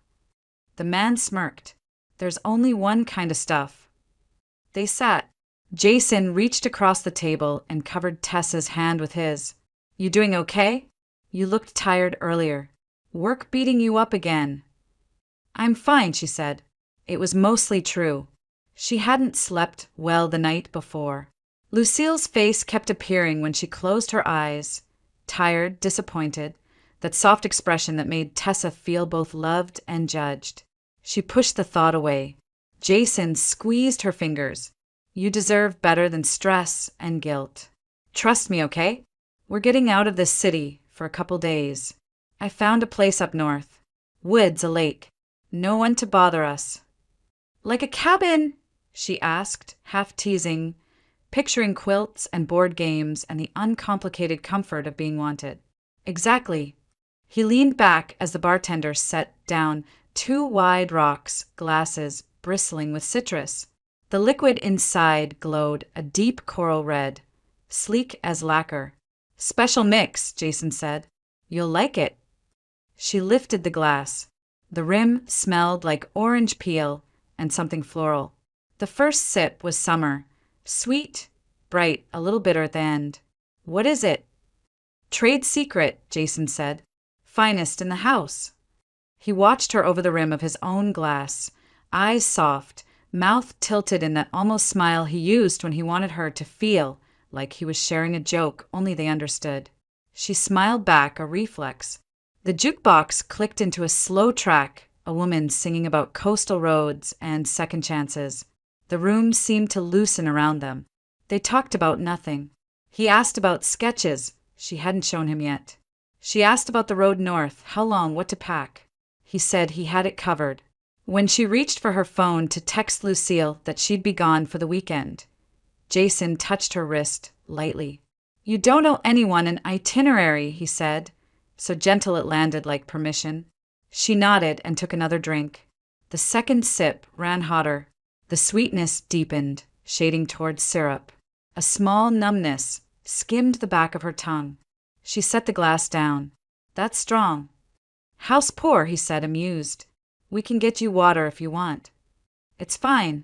The man smirked. "There's only one kind of stuff." They sat. Jason reached across the table and covered Tessa's hand with his. "You doing okay? You looked tired earlier. Work beating you up again?" "I'm fine," she said. It was mostly true. She hadn't slept well the night before. Lucille's face kept appearing when she closed her eyes, tired, disappointed, that soft expression that made Tessa feel both loved and judged. She pushed the thought away. Jason squeezed her fingers. "You deserve better than stress and guilt. Trust me, okay? We're getting out of this city for a couple days. I found a place up north. Woods, a lake. No one to bother us." "Like a cabin?" she asked, half teasing, picturing quilts and board games and the uncomplicated comfort of being wanted. "Exactly." He leaned back as the bartender set down 2 wide rocks, glasses bristling with citrus. The liquid inside glowed a deep coral red, sleek as lacquer. "Special mix," Jason said. "You'll like it." She lifted the glass. The rim smelled like orange peel and something floral. The first sip was summer, sweet, bright, a little bitter at the end. "What is it?" "Trade secret," Jason said. "Finest in the house." He watched her over the rim of his own glass, eyes soft, mouth tilted in that almost smile he used when he wanted her to feel like he was sharing a joke only they understood. She smiled back, a reflex. The jukebox clicked into a slow track, a woman singing about coastal roads and second chances. The room seemed to loosen around them. They talked about nothing. He asked about sketches she hadn't shown him yet. She asked about the road north, how long, what to pack. He said he had it covered. When she reached for her phone to text Lucille that she'd be gone for the weekend, Jason touched her wrist lightly. "You don't owe anyone an itinerary," he said, so gentle it landed like permission. She nodded and took another drink. The second sip ran hotter. The sweetness deepened, shading towards syrup. A small numbness skimmed the back of her tongue. She set the glass down. "That's strong." "House poor," he said, amused. "We can get you water if you want." "It's fine."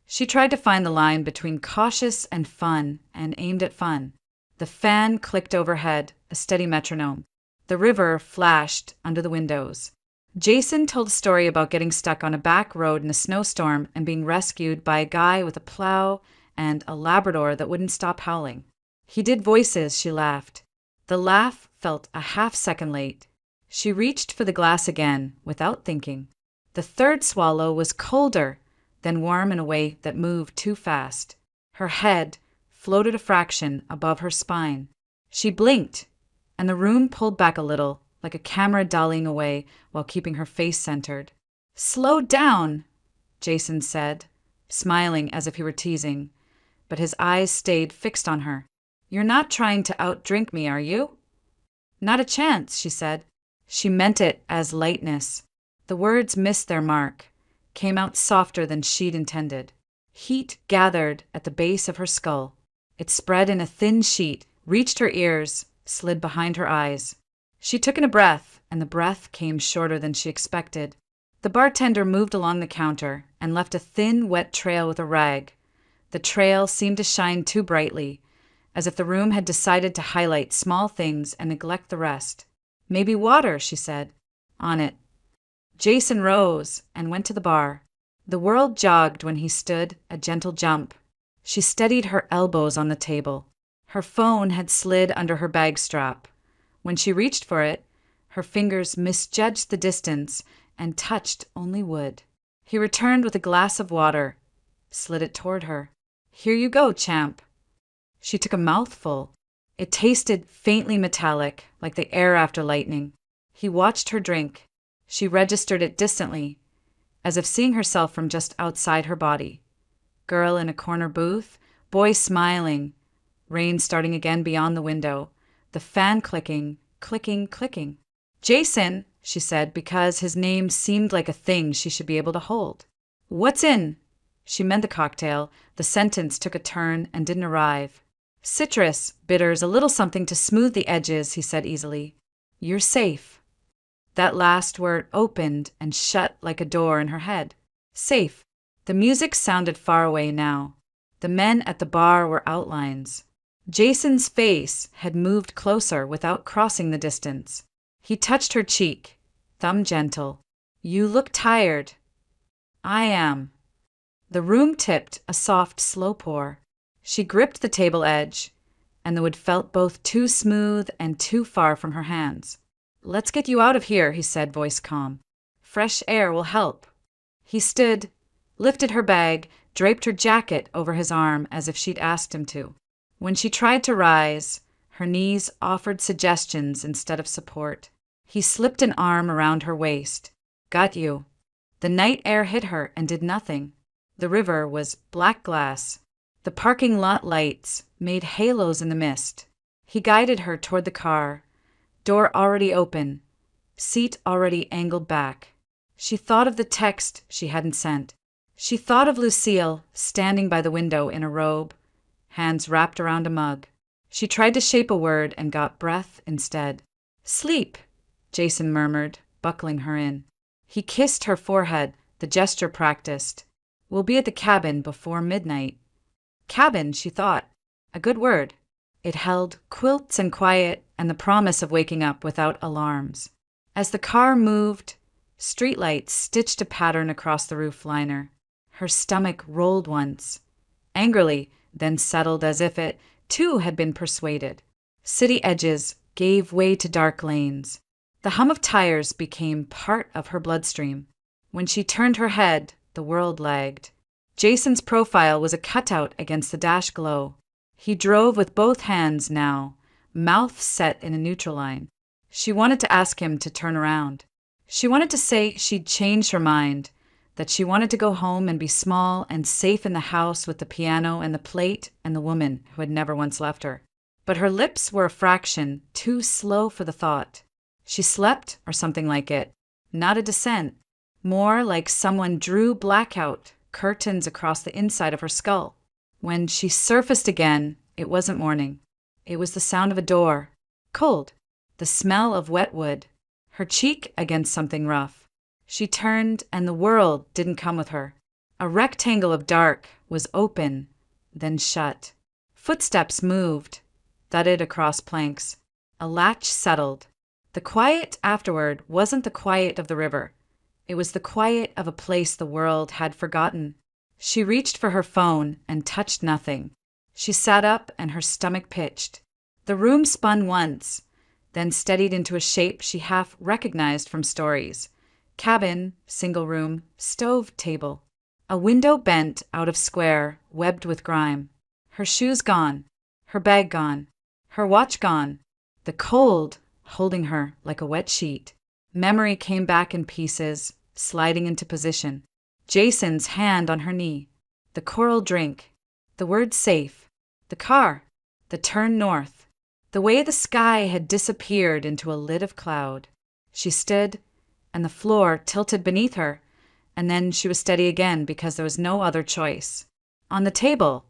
She tried to find the line between cautious and fun and aimed at fun. The fan clicked overhead, a steady metronome. The river flashed under the windows. Jason told a story about getting stuck on a back road in a snowstorm and being rescued by a guy with a plow and a Labrador that wouldn't stop howling. He did voices, she laughed. The laugh felt a half-second late. She reached for the glass again, without thinking. The third swallow was colder, then warm in a way that moved too fast. Her head floated a fraction above her spine. She blinked, and the room pulled back a little, like a camera dollying away while keeping her face centered. "Slow down," Jason said, smiling as if he were teasing, but his eyes stayed fixed on her. "You're not trying to outdrink me, are you?" "Not a chance," she said. She meant it as lightness. The words missed their mark, came out softer than she'd intended. Heat gathered at the base of her skull. It spread in a thin sheet, reached her ears, slid behind her eyes. She took in a breath, and the breath came shorter than she expected. The bartender moved along the counter and left a thin, wet trail with a rag. The trail seemed to shine too brightly, as if the room had decided to highlight small things and neglect the rest. "Maybe water," she said. "On it." Jason rose and went to the bar. The world jogged when he stood, a gentle jump. She steadied her elbows on the table. Her phone had slid under her bag strap. When she reached for it, her fingers misjudged the distance and touched only wood. He returned with a glass of water, slid it toward her. "Here you go, champ." She took a mouthful. It tasted faintly metallic, like the air after lightning. He watched her drink. She registered it distantly, as if seeing herself from just outside her body. Girl in a corner booth, boy smiling, rain starting again beyond the window, the fan clicking, clicking, clicking. "Jason," she said, because his name seemed like a thing she should be able to hold. "What's in?" She meant the cocktail. The sentence took a turn and didn't arrive. "Citrus, bitters, a little something to smooth the edges," he said easily. "You're safe." That last word opened and shut like a door in her head. Safe. The music sounded far away now. The men at the bar were outlines. Jason's face had moved closer without crossing the distance. He touched her cheek, thumb gentle. "You look tired." "I am." The room tipped, a soft, slow pour. She gripped the table edge, and the wood felt both too smooth and too far from her hands. "Let's get you out of here," he said, voice calm. "Fresh air will help." He stood, lifted her bag, draped her jacket over his arm as if she'd asked him to. When she tried to rise, her knees offered suggestions instead of support. He slipped an arm around her waist. "Got you." The night air hit her and did nothing. The river was black glass. The parking lot lights made halos in the mist. He guided her toward the car, door already open, seat already angled back. She thought of the text she hadn't sent. She thought of Lucille standing by the window in a robe, hands wrapped around a mug. She tried to shape a word and got breath instead. "Sleep," Jason murmured, buckling her in. He kissed her forehead, the gesture practiced. "We'll be at the cabin before midnight." Cabin, she thought. A good word. It held quilts and quiet and the promise of waking up without alarms. As the car moved, streetlights stitched a pattern across the roof liner. Her stomach rolled once, angrily, then settled as if it, too, had been persuaded. City edges gave way to dark lanes. The hum of tires became part of her bloodstream. When she turned her head, the world lagged. Jason's profile was a cutout against the dash glow. He drove with both hands now, mouth set in a neutral line. She wanted to ask him to turn around. She wanted to say she'd changed her mind, that she wanted to go home and be small and safe in the house with the piano and the plate and the woman who had never once left her. But her lips were a fraction too slow for the thought. She slept, or something like it. Not a descent. More like someone drew blackout curtains across the inside of her skull. When she surfaced again, it wasn't morning. It was the sound of a door. Cold. The smell of wet wood. Her cheek against something rough. She turned, and the world didn't come with her. A rectangle of dark was open, then shut. Footsteps moved, thudded across planks. A latch settled. The quiet afterward wasn't the quiet of the river. It was the quiet of a place the world had forgotten. She reached for her phone and touched nothing. She sat up and her stomach pitched. The room spun once, then steadied into a shape she half recognized from stories. Cabin, single room, stove table. A window bent out of square, webbed with grime. Her shoes gone. Her bag gone. Her watch gone. The cold holding her like a wet sheet. Memory came back in pieces, sliding into position. Jason's hand on her knee. The coral drink. The word safe. The car. The turn north. The way the sky had disappeared into a lid of cloud. She stood, and the floor tilted beneath her, and then she was steady again because there was no other choice. On the table,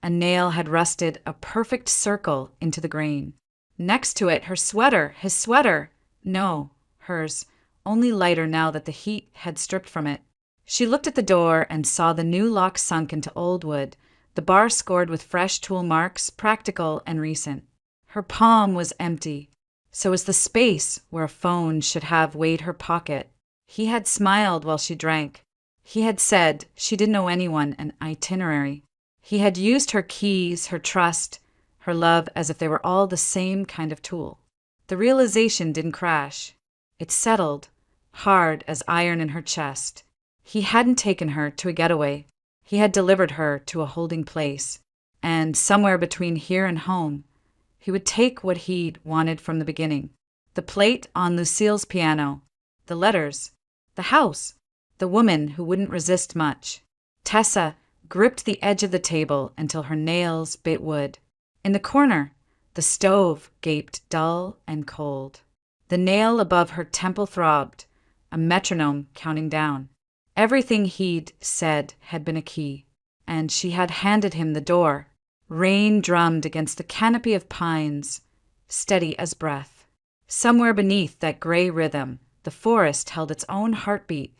a nail had rusted a perfect circle into the grain. Next to it, her sweater, his sweater. No, hers, only lighter now that the heat had stripped from it. She looked at the door and saw the new lock sunk into old wood, the bar scored with fresh tool marks, practical and recent. Her palm was empty. So was the space where a phone should have weighed her pocket. He had smiled while she drank. He had said she didn't owe anyone an itinerary. He had used her keys, her trust, her love as if they were all the same kind of tool. The realization didn't crash. It settled, hard as iron in her chest. He hadn't taken her to a getaway. He had delivered her to a holding place. And somewhere between here and home, he would take what he'd wanted from the beginning. The plate on Lucille's piano, the letters, the house, the woman who wouldn't resist much. Tessa gripped the edge of the table until her nails bit wood. In the corner, the stove gaped dull and cold. The nail above her temple throbbed, a metronome counting down. Everything he'd said had been a key, and she had handed him the door. Rain drummed against the canopy of pines, steady as breath. Somewhere beneath that gray rhythm, the forest held its own heartbeat,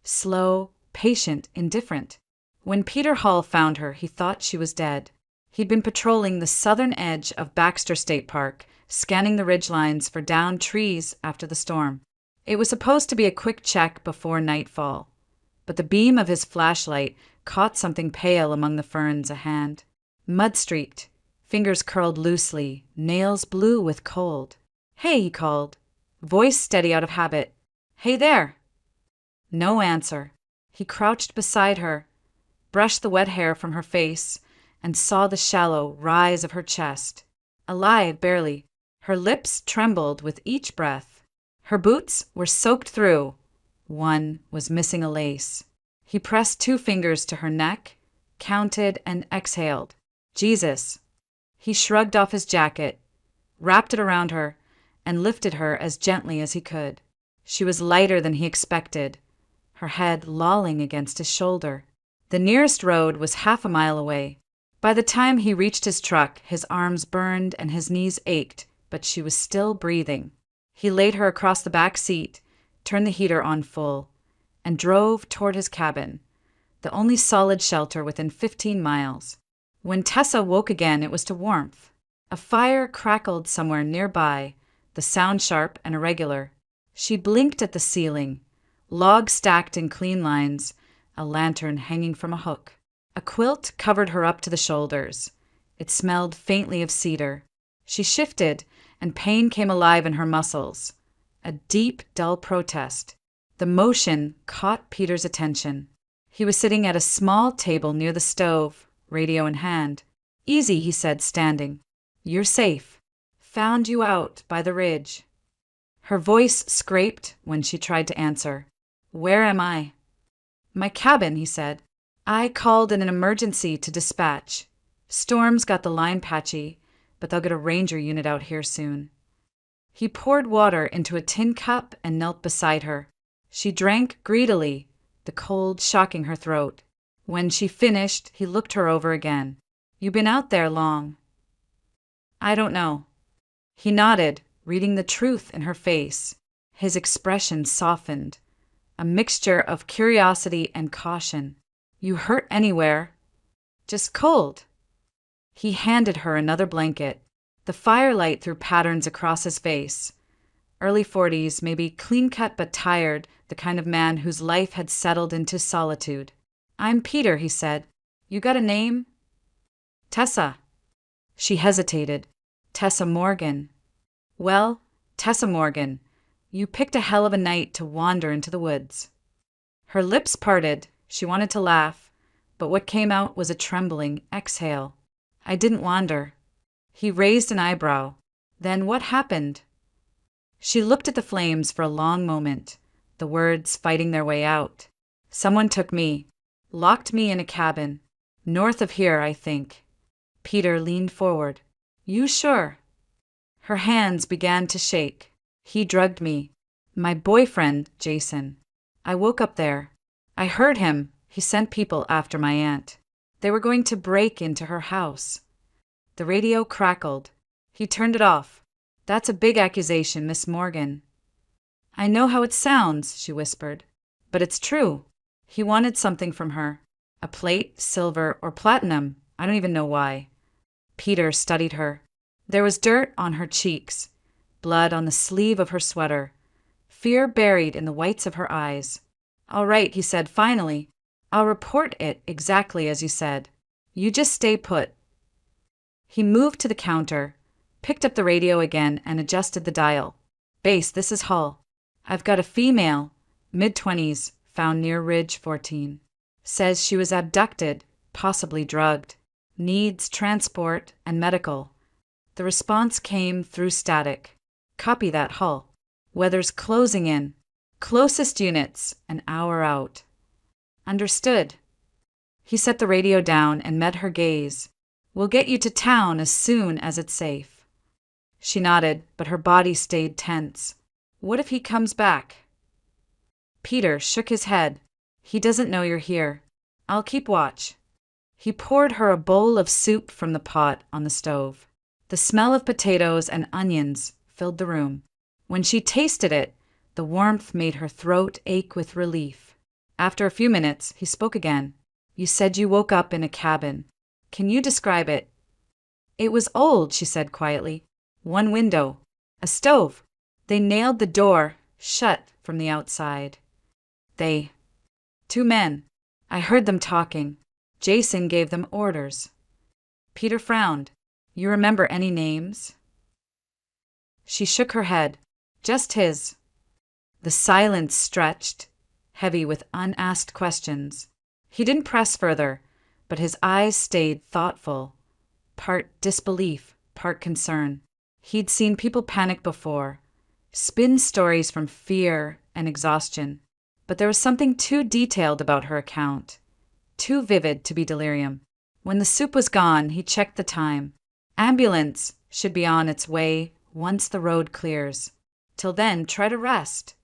slow, patient, indifferent. When Peter Hall found her, he thought she was dead. He'd been patrolling the southern edge of Baxter State Park, scanning the ridgelines for downed trees after the storm. It was supposed to be a quick check before nightfall, but the beam of his flashlight caught something pale among the ferns a hand. Mud-streaked, fingers curled loosely, nails blue with cold. "Hey," he called, voice steady out of habit. "Hey there." No answer. He crouched beside her, brushed the wet hair from her face, and saw the shallow rise of her chest. Alive, barely. Her lips trembled with each breath. Her boots were soaked through. One was missing a lace. He pressed 2 fingers to her neck, counted, and exhaled. "Jesus." He shrugged off his jacket, wrapped it around her, and lifted her as gently as he could. She was lighter than he expected, her head lolling against his shoulder. The nearest road was half a mile away. By the time he reached his truck, his arms burned and his knees ached, but she was still breathing. He laid her across the back seat, turned the heater on full, and drove toward his cabin, the only solid shelter within 15 miles. When Tessa woke again, it was to warmth. A fire crackled somewhere nearby, the sound sharp and irregular. She blinked at the ceiling, logs stacked in clean lines, a lantern hanging from a hook. A quilt covered her up to the shoulders. It smelled faintly of cedar. She shifted, and pain came alive in her muscles. A deep, dull protest. The motion caught Peter's attention. He was sitting at a small table near the stove, radio in hand. "Easy," he said, standing. "You're safe. Found you out by the ridge." Her voice scraped when she tried to answer. "Where am I?" "My cabin," he said. "I called in an emergency to dispatch. Storm's got the line patchy, but they'll get a ranger unit out here soon." He poured water into a tin cup and knelt beside her. She drank greedily, the cold shocking her throat. When she finished, he looked her over again. "You been out there long?" "I don't know." He nodded, reading the truth in her face. His expression softened, a mixture of curiosity and caution. "You hurt anywhere?" "Just cold." He handed her another blanket. The firelight threw patterns across his face. Early 40s, maybe clean-cut but tired, the kind of man whose life had settled into solitude. "I'm Peter," he said. "You got a name?" "Tessa." She hesitated. "Tessa Morgan." "Well, Tessa Morgan, you picked a hell of a night to wander into the woods." Her lips parted. She wanted to laugh, but what came out was a trembling exhale. "I didn't wander." He raised an eyebrow. "Then what happened?" She looked at the flames for a long moment, the words fighting their way out. "Someone took me, locked me in a cabin. North of here, I think." Peter leaned forward. "You sure?" Her hands began to shake. "He drugged me. My boyfriend, Jason. I woke up there. I heard him. He sent people after my aunt. They were going to break into her house." The radio crackled. He turned it off. "That's a big accusation, Miss Morgan." "I know how it sounds," she whispered. "But it's true. He wanted something from her. A plate, silver, or platinum. I don't even know why." Peter studied her. There was dirt on her cheeks, blood on the sleeve of her sweater, fear buried in the whites of her eyes. "All right," he said finally. "I'll report it exactly as you said. You just stay put." He moved to the counter, picked up the radio again, and adjusted the dial. Base, this is Hull. I've got a female, mid-20s, found near Ridge 14. Says she was abducted, possibly drugged. Needs transport and medical. The response came through static. Copy that, Hull. Weather's closing in. Closest units, an hour out. Understood. He set the radio down and met her gaze. We'll get you to town as soon as it's safe. She nodded, but her body stayed tense. What if he comes back? Peter shook his head. He doesn't know you're here. I'll keep watch. He poured her a bowl of soup from the pot on the stove. The smell of potatoes and onions filled the room. When she tasted it, the warmth made her throat ache with relief. After a few minutes, he spoke again. You said you woke up in a cabin. Can you describe it? It was old, she said quietly. One window. A stove. They nailed the door shut from the outside. Two men. I heard them talking. Jason gave them orders. Peter frowned. You remember any names? She shook her head. Just his. The silence stretched, heavy with unasked questions. He didn't press further, but his eyes stayed thoughtful, part disbelief, part concern. He'd seen people panic before, spin stories from fear and exhaustion, but there was something too detailed about her account, too vivid to be delirium. When the soup was gone, he checked the time. Ambulance should be on its way once the road clears. Till then, try to rest.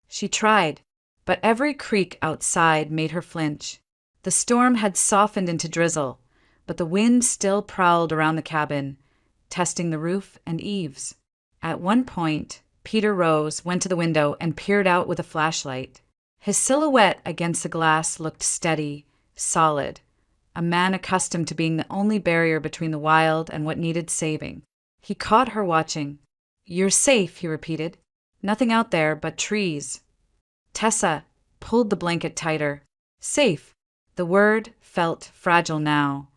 She tried, but every creak outside made her flinch. The storm had softened into drizzle, but the wind still prowled around the cabin, testing the roof and eaves. At one point, Peter rose, went to the window, and peered out with a flashlight. His silhouette against the glass looked steady, solid, a man accustomed to being the only barrier between the wild and what needed saving. He caught her watching. You're safe, he repeated. Nothing out there but trees. Tessa pulled the blanket tighter. Safe. The word felt fragile now,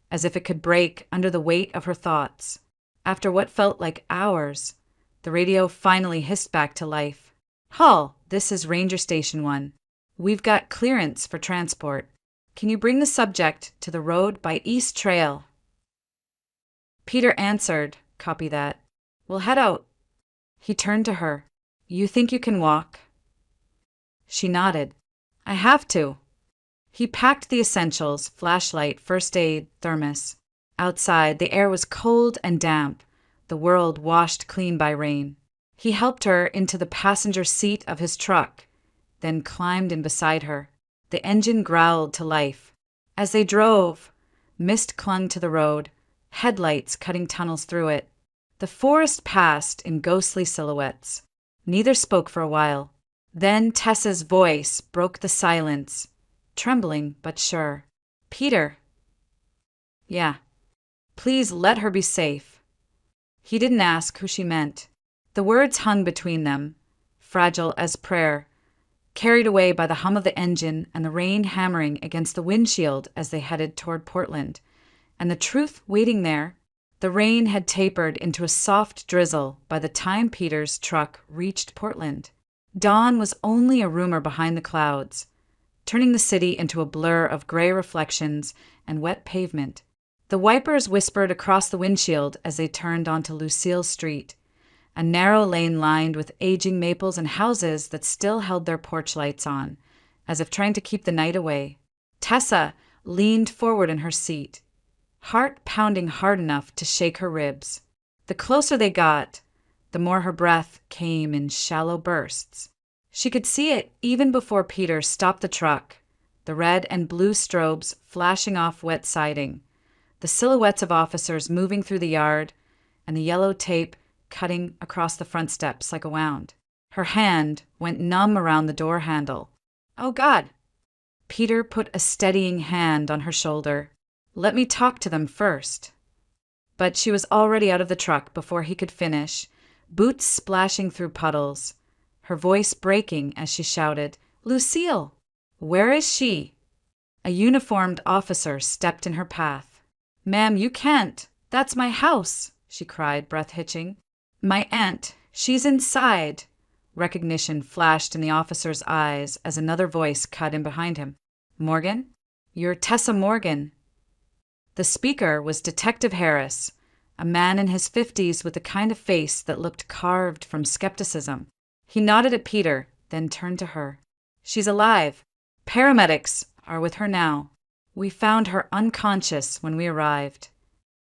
as if it could break under the weight of her thoughts. After what felt like hours, the radio finally hissed back to life. Hull, this is Ranger Station 1. We've got clearance for transport. Can you bring the subject to the road by East Trail? Peter answered, copy that. We'll head out. He turned to her. You think you can walk? She nodded. I have to. He packed the essentials, flashlight, first aid, thermos. Outside, the air was cold and damp, the world washed clean by rain. He helped her into the passenger seat of his truck, then climbed in beside her. The engine growled to life. As they drove, mist clung to the road, headlights cutting tunnels through it. The forest passed in ghostly silhouettes. Neither spoke for a while. Then Tessa's voice broke the silence, trembling but sure. Peter. Yeah. Please let her be safe. He didn't ask who she meant. The words hung between them, fragile as prayer, carried away by the hum of the engine and the rain hammering against the windshield as they headed toward Portland. And the truth waiting there, the rain had tapered into a soft drizzle by the time Peter's truck reached Portland. Dawn was only a rumor behind the clouds, turning the city into a blur of gray reflections and wet pavement. The wipers whispered across the windshield as they turned onto Lucille Street, a narrow lane lined with aging maples and houses that still held their porch lights on, as if trying to keep the night away. Tessa leaned forward in her seat, heart pounding hard enough to shake her ribs. The closer they got, the more her breath came in shallow bursts. She could see it even before Peter stopped the truck, the red and blue strobes flashing off wet siding, the silhouettes of officers moving through the yard, and the yellow tape cutting across the front steps like a wound. Her hand went numb around the door handle. Oh, God! Peter put a steadying hand on her shoulder. Let me talk to them first. But she was already out of the truck before he could finish, boots splashing through puddles, her voice breaking as she shouted, Lucille! Where is she? A uniformed officer stepped in her path. Ma'am, you can't. "That's my house," she cried, breath hitching. "My aunt, she's inside." Recognition flashed in the officer's eyes as another voice cut in behind him. "Morgan? You're Tessa Morgan." The speaker was Detective Harris, a man in his 50s with the kind of face that looked carved from skepticism. He nodded at Peter, then turned to her. "She's alive. Paramedics are with her now. We found her unconscious when we arrived."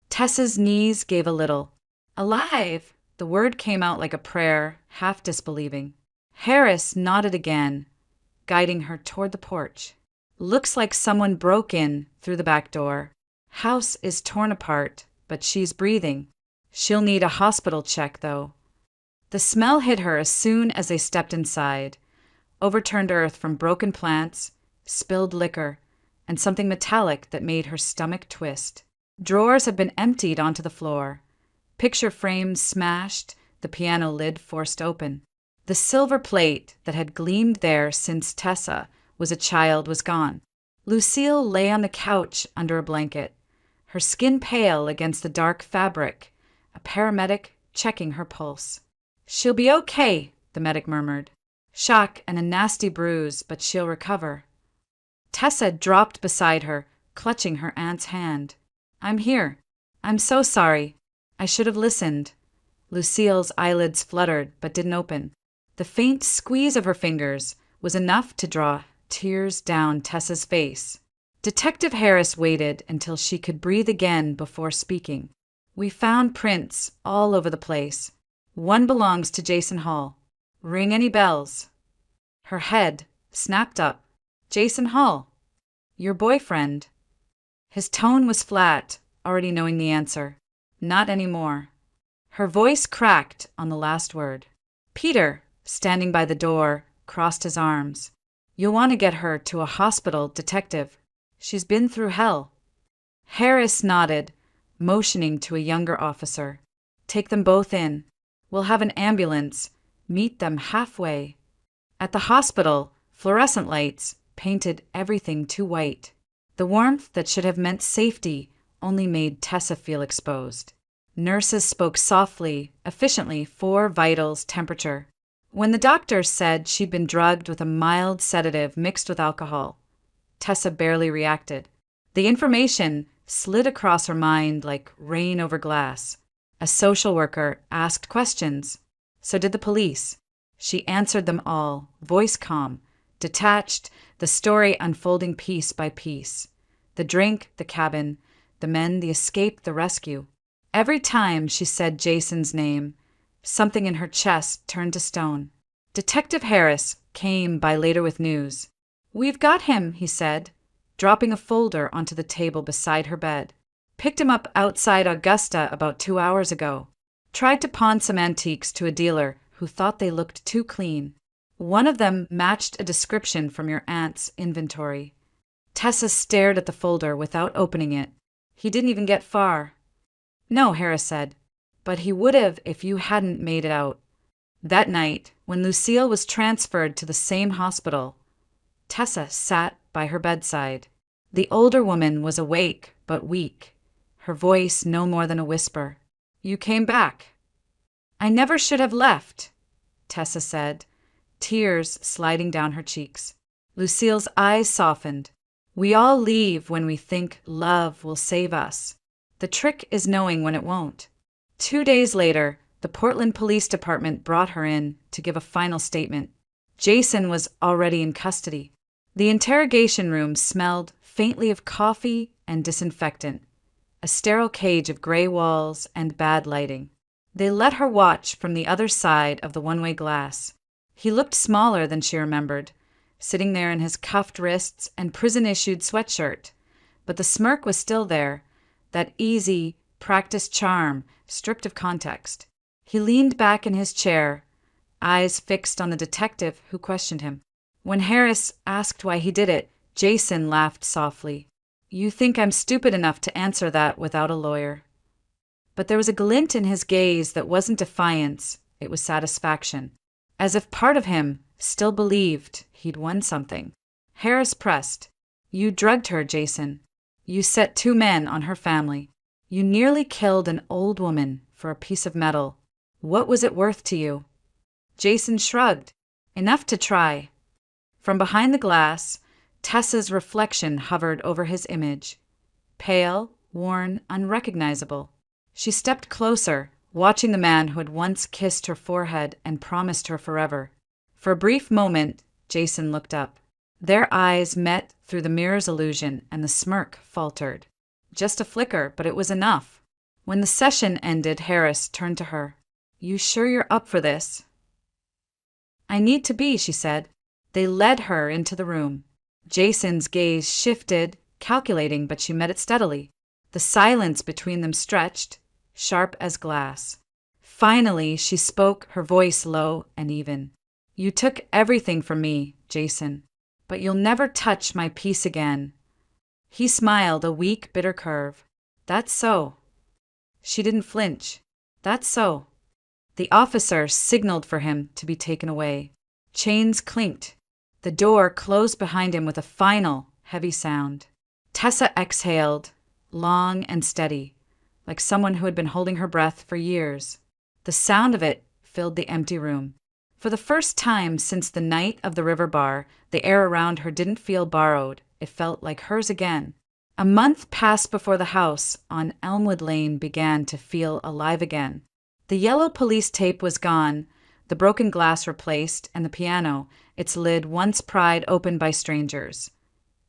Tessa's knees gave a little. "Alive?" The word came out like a prayer, half disbelieving. Harris nodded again, guiding her toward the porch. "Looks like someone broke in through the back door. House is torn apart, but she's breathing. She'll need a hospital check, though." The smell hit her as soon as they stepped inside. Overturned earth from broken plants, spilled liquor, and something metallic that made her stomach twist. Drawers had been emptied onto the floor. Picture frames smashed, the piano lid forced open. The silver plate that had gleamed there since Tessa was a child was gone. Lucille lay on the couch under a blanket, her skin pale against the dark fabric, a paramedic checking her pulse. "She'll be okay," the medic murmured. "Shock and a nasty bruise, but she'll recover." Tessa dropped beside her, clutching her aunt's hand. "I'm here. I'm so sorry. I should have listened." Lucille's eyelids fluttered but didn't open. The faint squeeze of her fingers was enough to draw tears down Tessa's face. Detective Harris waited until she could breathe again before speaking. "We found prints all over the place. One belongs to Jason Hall. Ring any bells?" Her head snapped up. "Jason Hall? Your boyfriend?" His tone was flat, already knowing the answer. "Not anymore." Her voice cracked on the last word. Peter, standing by the door, crossed his arms. "You'll want to get her to a hospital, Detective. She's been through hell." Harris nodded, motioning to a younger officer. "Take them both in. We'll have an ambulance. Meet them halfway." At the hospital, fluorescent lights painted everything too white. The warmth that should have meant safety only made Tessa feel exposed. Nurses spoke softly, efficiently, for vitals, temperature. When the doctor said she'd been drugged with a mild sedative mixed with alcohol, Tessa barely reacted. The information slid across her mind like rain over glass. A social worker asked questions. So did the police. She answered them all, voice calm, detached, the story unfolding piece by piece. The drink, the cabin, the men, the escape, the rescue. Every time she said Jason's name, something in her chest turned to stone. Detective Harris came by later with news. "We've got him," he said, dropping a folder onto the table beside her bed. "Picked him up outside Augusta about 2 hours ago. Tried to pawn some antiques to a dealer who thought they looked too clean. One of them matched a description from your aunt's inventory." Tessa stared at the folder without opening it. "He didn't even get far." "No," Harris said, "but he would have if you hadn't made it out." That night, when Lucille was transferred to the same hospital, Tessa sat by her bedside. The older woman was awake but weak, her voice no more than a whisper. "You came back." "I never should have left," Tessa said, tears sliding down her cheeks. Lucille's eyes softened. "We all leave when we think love will save us. The trick is knowing when it won't." 2 days later, the Portland Police Department brought her in to give a final statement. Jason was already in custody. The interrogation room smelled faintly of coffee and disinfectant, a sterile cage of gray walls and bad lighting. They let her watch from the other side of the one-way glass. He looked smaller than she remembered, sitting there in his cuffed wrists and prison-issued sweatshirt. But the smirk was still there, that easy, practiced charm, stripped of context. He leaned back in his chair, eyes fixed on the detective who questioned him. When Harris asked why he did it, Jason laughed softly. "You think I'm stupid enough to answer that without a lawyer." But there was a glint in his gaze that wasn't defiance, it was satisfaction, as if part of him still believed he'd won something. Harris pressed. "You drugged her, Jason. You set 2 men on her family. You nearly killed an old woman for a piece of metal. What was it worth to you? Jason shrugged. Enough to try. From behind the glass, Tessa's reflection hovered over his image. Pale, worn, unrecognizable. She stepped closer, watching the man who had once kissed her forehead and promised her forever. For a brief moment, Jason looked up. Their eyes met through the mirror's illusion, and the smirk faltered. Just a flicker, but it was enough. When the session ended, Harris turned to her. You sure you're up for this? I need to be, she said. They led her into the room. Jason's gaze shifted, calculating, but she met it steadily. The silence between them stretched, sharp as glass. Finally, she spoke, her voice low and even. You took everything from me, Jason, but you'll never touch my peace again. He smiled, a weak, bitter curve. That's so. She didn't flinch. That's so. The officer signaled for him to be taken away. Chains clinked. The door closed behind him with a final, heavy sound. Tessa exhaled, long and steady, like someone who had been holding her breath for years. The sound of it filled the empty room. For the first time since the night of the river bar, the air around her didn't feel borrowed. It felt like hers again. A month passed before the house on Elmwood Lane began to feel alive again. The yellow police tape was gone, the broken glass replaced, and the piano, its lid once pried open by strangers,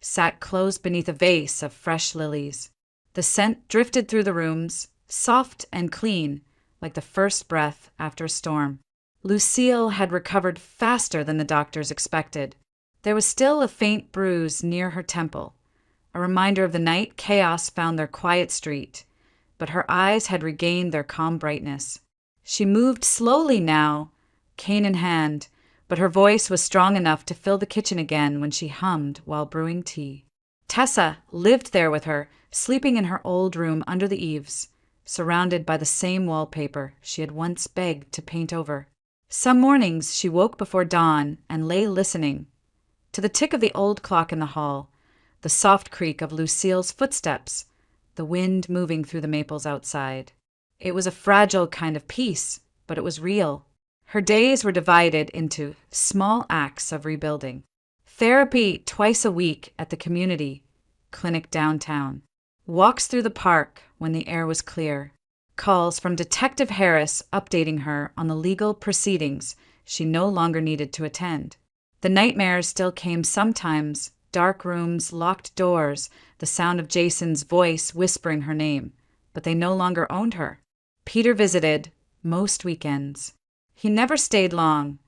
sat closed beneath a vase of fresh lilies. The scent drifted through the rooms, soft and clean, like the first breath after a storm. Lucille had recovered faster than the doctors expected. There was still a faint bruise near her temple, a reminder of the night chaos found their quiet street, but her eyes had regained their calm brightness. She moved slowly now, cane in hand, but her voice was strong enough to fill the kitchen again when she hummed while brewing tea. Tessa lived there with her, sleeping in her old room under the eaves, surrounded by the same wallpaper she had once begged to paint over. Some mornings she woke before dawn and lay listening to the tick of the old clock in the hall, the soft creak of Lucille's footsteps, the wind moving through the maples outside. It was a fragile kind of peace, but it was real. Her days were divided into small acts of rebuilding. Therapy twice a week at the community clinic downtown. Walks through the park when the air was clear. Calls from Detective Harris updating her on the legal proceedings she no longer needed to attend. The nightmares still came sometimes, dark rooms, locked doors, the sound of Jason's voice whispering her name, but they no longer owned her. Peter visited most weekends. He never stayed long,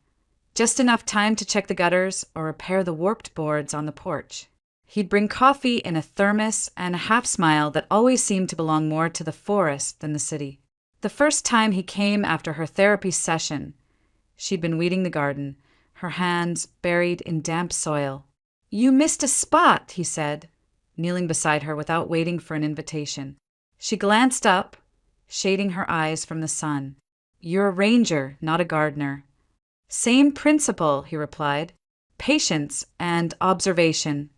just enough time to check the gutters or repair the warped boards on the porch. He'd bring coffee in a thermos and a half-smile that always seemed to belong more to the forest than the city. The first time he came after her therapy session, she'd been weeding the garden, her hands buried in damp soil. You missed a spot, he said, kneeling beside her without waiting for an invitation. She glanced up, shading her eyes from the sun. You're a ranger, not a gardener. Same principle, he replied. Patience and observation.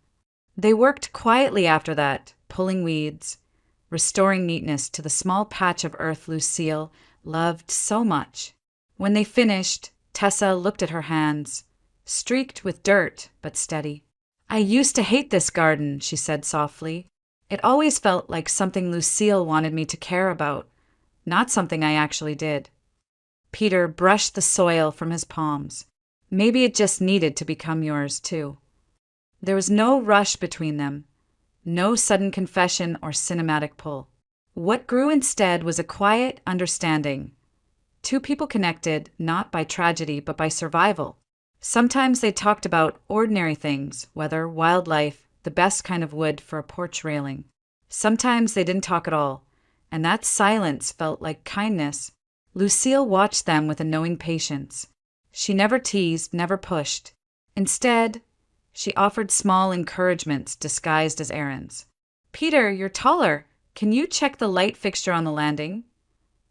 They worked quietly after that, pulling weeds, restoring neatness to the small patch of earth Lucille loved so much. When they finished, Tessa looked at her hands, streaked with dirt but steady. I used to hate this garden, she said softly. It always felt like something Lucille wanted me to care about, not something I actually did. Peter brushed the soil from his palms. Maybe it just needed to become yours, too. There was no rush between them, no sudden confession or cinematic pull. What grew instead was a quiet understanding. Two people connected not by tragedy but by survival. Sometimes they talked about ordinary things, weather, wildlife, the best kind of wood for a porch railing. Sometimes they didn't talk at all, and that silence felt like kindness. Lucille watched them with a knowing patience. She never teased, never pushed. Instead, she offered small encouragements disguised as errands. Peter, you're taller. Can you check the light fixture on the landing?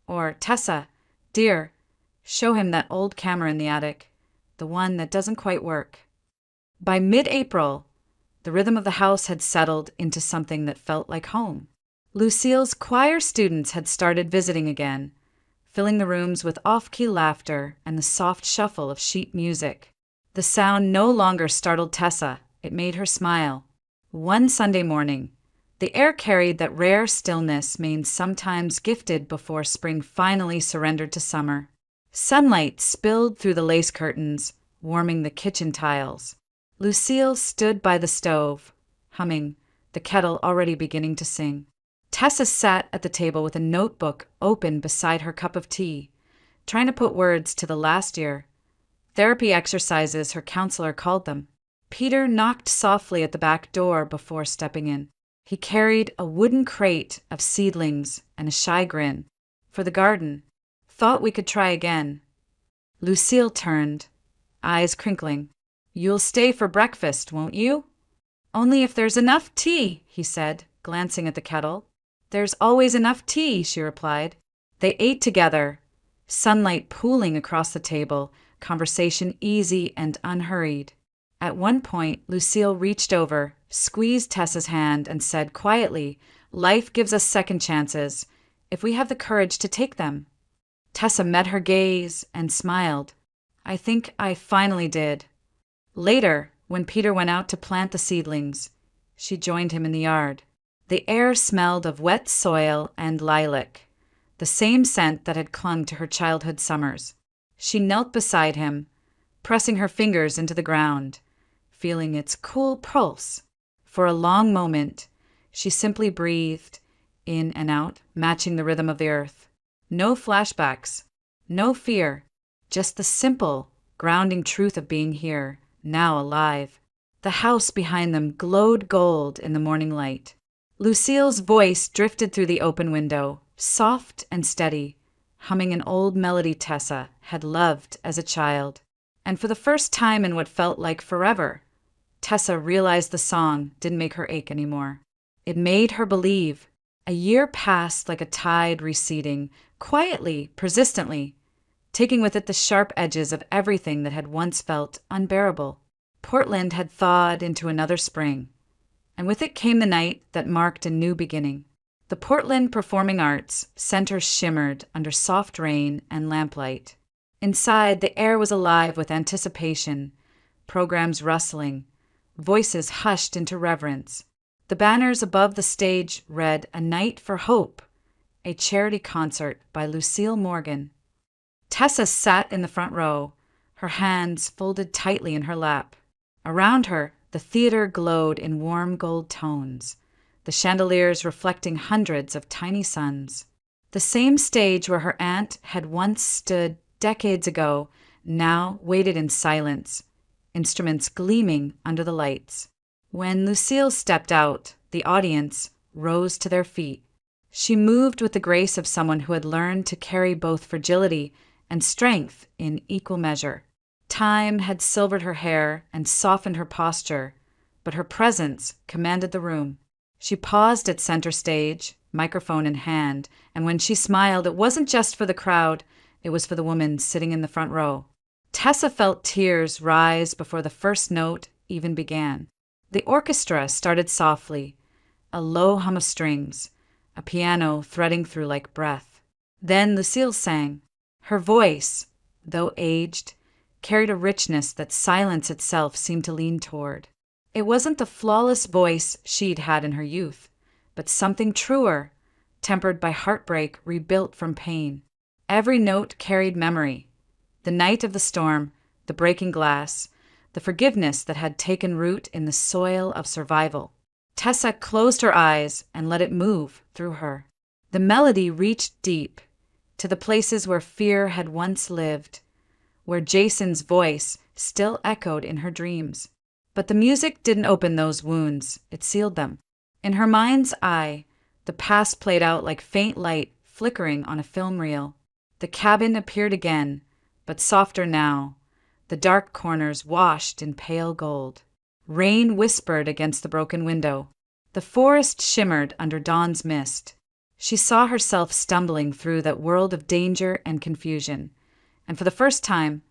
Or, Tessa, dear, show him that old camera in the attic, the one that doesn't quite work. By mid-April, the rhythm of the house had settled into something that felt like home. Lucille's choir students had started visiting again, filling the rooms with off-key laughter and the soft shuffle of sheet music. The sound no longer startled Tessa, it made her smile. One Sunday morning, the air carried that rare stillness Maine sometimes gifted before spring finally surrendered to summer. Sunlight spilled through the lace curtains, warming the kitchen tiles. Lucille stood by the stove, humming, the kettle already beginning to sing. Tessa sat at the table with a notebook open beside her cup of tea, trying to put words to the last year. Therapy exercises, her counselor called them. Peter knocked softly at the back door before stepping in. He carried a wooden crate of seedlings and a shy grin. For the garden. Thought we could try again. Lucille turned, eyes crinkling. You'll stay for breakfast, won't you? Only if there's enough tea, he said, glancing at the kettle. There's always enough tea, she replied. They ate together, sunlight pooling across the table, conversation easy and unhurried. At one point, Lucille reached over, squeezed Tessa's hand, and said quietly, "Life gives us second chances, if we have the courage to take them." Tessa met her gaze and smiled. "I think I finally did." Later, when Peter went out to plant the seedlings, she joined him in the yard. The air smelled of wet soil and lilac, the same scent that had clung to her childhood summers. She knelt beside him, pressing her fingers into the ground, feeling its cool pulse. For a long moment, she simply breathed, in and out, matching the rhythm of the earth. No flashbacks, no fear, just the simple, grounding truth of being here, now alive. The house behind them glowed gold in the morning light. Lucille's voice drifted through the open window, soft and steady, humming an old melody Tessa had loved as a child. And for the first time in what felt like forever, Tessa realized the song didn't make her ache anymore. It made her believe. A year passed like a tide receding, quietly, persistently, taking with it the sharp edges of everything that had once felt unbearable. Portland had thawed into another spring, and with it came the night that marked a new beginning. The Portland Performing Arts Center shimmered under soft rain and lamplight. Inside, the air was alive with anticipation, programs rustling, voices hushed into reverence. The banners above the stage read "A Night for Hope," a charity concert by Lucille Morgan. Tessa sat in the front row, her hands folded tightly in her lap. Around her, the theater glowed in warm gold tones, the chandeliers reflecting hundreds of tiny suns. The same stage where her aunt had once stood decades ago now waited in silence, instruments gleaming under the lights. When Lucille stepped out, the audience rose to their feet. She moved with the grace of someone who had learned to carry both fragility and strength in equal measure. Time had silvered her hair and softened her posture, but her presence commanded the room. She paused at center stage, microphone in hand, and when she smiled, it wasn't just for the crowd, it was for the woman sitting in the front row. Tessa felt tears rise before the first note even began. The orchestra started softly, a low hum of strings, a piano threading through like breath. Then Lucille sang. Her voice, though aged, carried a richness that silence itself seemed to lean toward. It wasn't the flawless voice she'd had in her youth, but something truer, tempered by heartbreak rebuilt from pain. Every note carried memory. The night of the storm, the breaking glass, the forgiveness that had taken root in the soil of survival. Tessa closed her eyes and let it move through her. The melody reached deep, to the places where fear had once lived, where Jason's voice still echoed in her dreams. But the music didn't open those wounds, it sealed them. In her mind's eye, the past played out like faint light flickering on a film reel. The cabin appeared again, but softer now, the dark corners washed in pale gold. Rain whispered against the broken window. The forest shimmered under dawn's mist. She saw herself stumbling through that world of danger and confusion, and for the first time,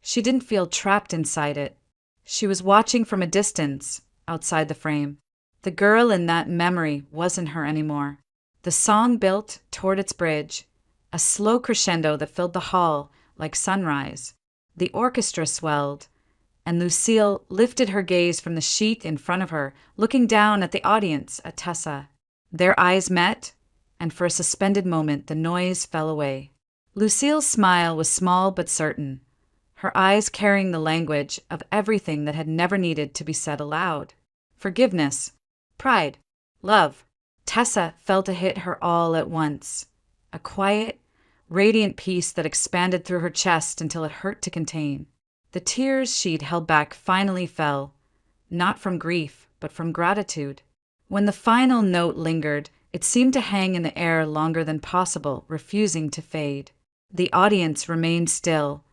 she didn't feel trapped inside it. She was watching from a distance, outside the frame. The girl in that memory wasn't her anymore. The song built toward its bridge, a slow crescendo that filled the hall like sunrise. The orchestra swelled, and Lucille lifted her gaze from the sheet in front of her, looking down at the audience, at Tessa. Their eyes met, and for a suspended moment the noise fell away. Lucille's smile was small but certain, her eyes carrying the language of everything that had never needed to be said aloud. Forgiveness, pride, love. Tessa felt a hit her all at once, a quiet, radiant peace that expanded through her chest until it hurt to contain. The tears she'd held back finally fell, not from grief, but from gratitude. When the final note lingered, it seemed to hang in the air longer than possible, refusing to fade. The audience remained still,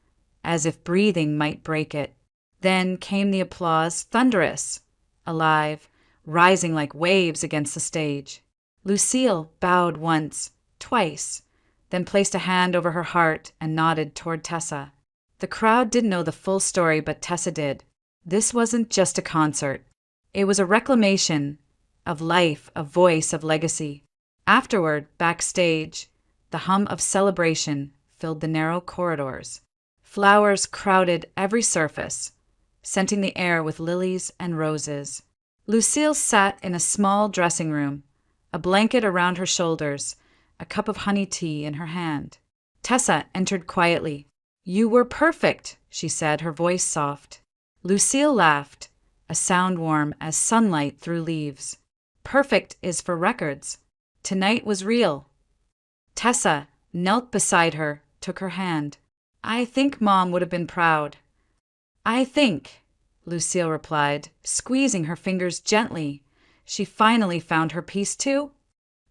as if breathing might break it. Then came the applause, thunderous, alive, rising like waves against the stage. Lucille bowed once, twice, then placed a hand over her heart and nodded toward Tessa. The crowd didn't know the full story, but Tessa did. This wasn't just a concert. It was a reclamation of life, of voice, of legacy. Afterward, backstage, the hum of celebration filled the narrow corridors. Flowers crowded every surface, scenting the air with lilies and roses. Lucille sat in a small dressing room, a blanket around her shoulders, a cup of honey tea in her hand. Tessa entered quietly. "You were perfect," she said, her voice soft. Lucille laughed, a sound warm as sunlight through leaves. "Perfect is for records. Tonight was real." Tessa knelt beside her, took her hand. "I think Mom would have been proud." "I think," Lucille replied, squeezing her fingers gently. She finally found her peace too.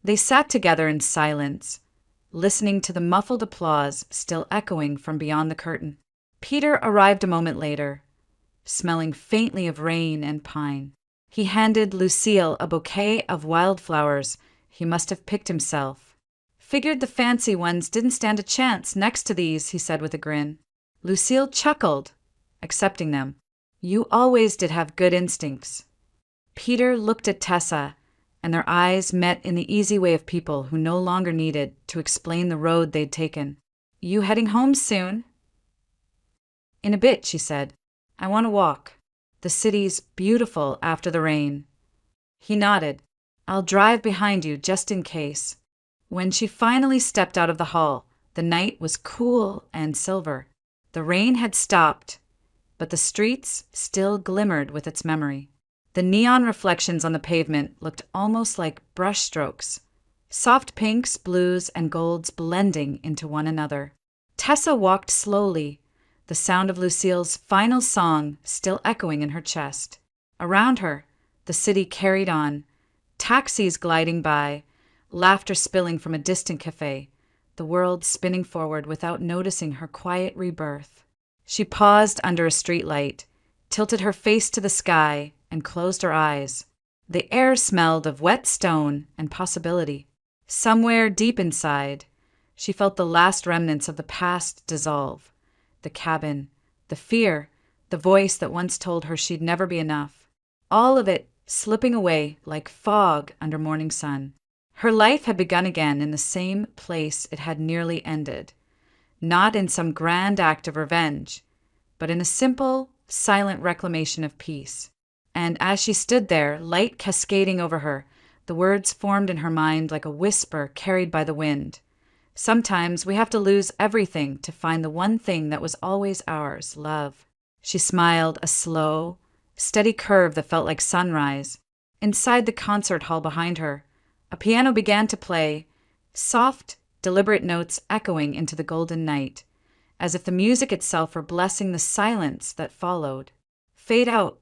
They sat together in silence, listening to the muffled applause still echoing from beyond the curtain. Peter arrived a moment later, smelling faintly of rain and pine. He handed Lucille a bouquet of wildflowers he must have picked himself. "Figured the fancy ones didn't stand a chance next to these," he said with a grin. Lucille chuckled, accepting them. "You always did have good instincts." Peter looked at Tessa, and their eyes met in the easy way of people who no longer needed to explain the road they'd taken. "You heading home soon?" "In a bit," she said. "I want to walk. The city's beautiful after the rain." He nodded. "I'll drive behind you just in case." When she finally stepped out of the hall, the night was cool and silver. The rain had stopped, but the streets still glimmered with its memory. The neon reflections on the pavement looked almost like brushstrokes, soft pinks, blues, and golds blending into one another. Tessa walked slowly, the sound of Lucille's final song still echoing in her chest. Around her, the city carried on, taxis gliding by, laughter spilling from a distant cafe, the world spinning forward without noticing her quiet rebirth. She paused under a streetlight, tilted her face to the sky, and closed her eyes. The air smelled of wet stone and possibility. Somewhere deep inside, she felt the last remnants of the past dissolve. The cabin, the fear, the voice that once told her she'd never be enough. All of it slipping away like fog under morning sun. Her life had begun again in the same place it had nearly ended. Not in some grand act of revenge, but in a simple, silent reclamation of peace. And as she stood there, light cascading over her, the words formed in her mind like a whisper carried by the wind. "Sometimes we have to lose everything to find the one thing that was always ours, love." She smiled, a slow, steady curve that felt like sunrise. Inside the concert hall behind her, a piano began to play, soft, deliberate notes echoing into the golden night, as if the music itself were blessing the silence that followed. "Fade out,"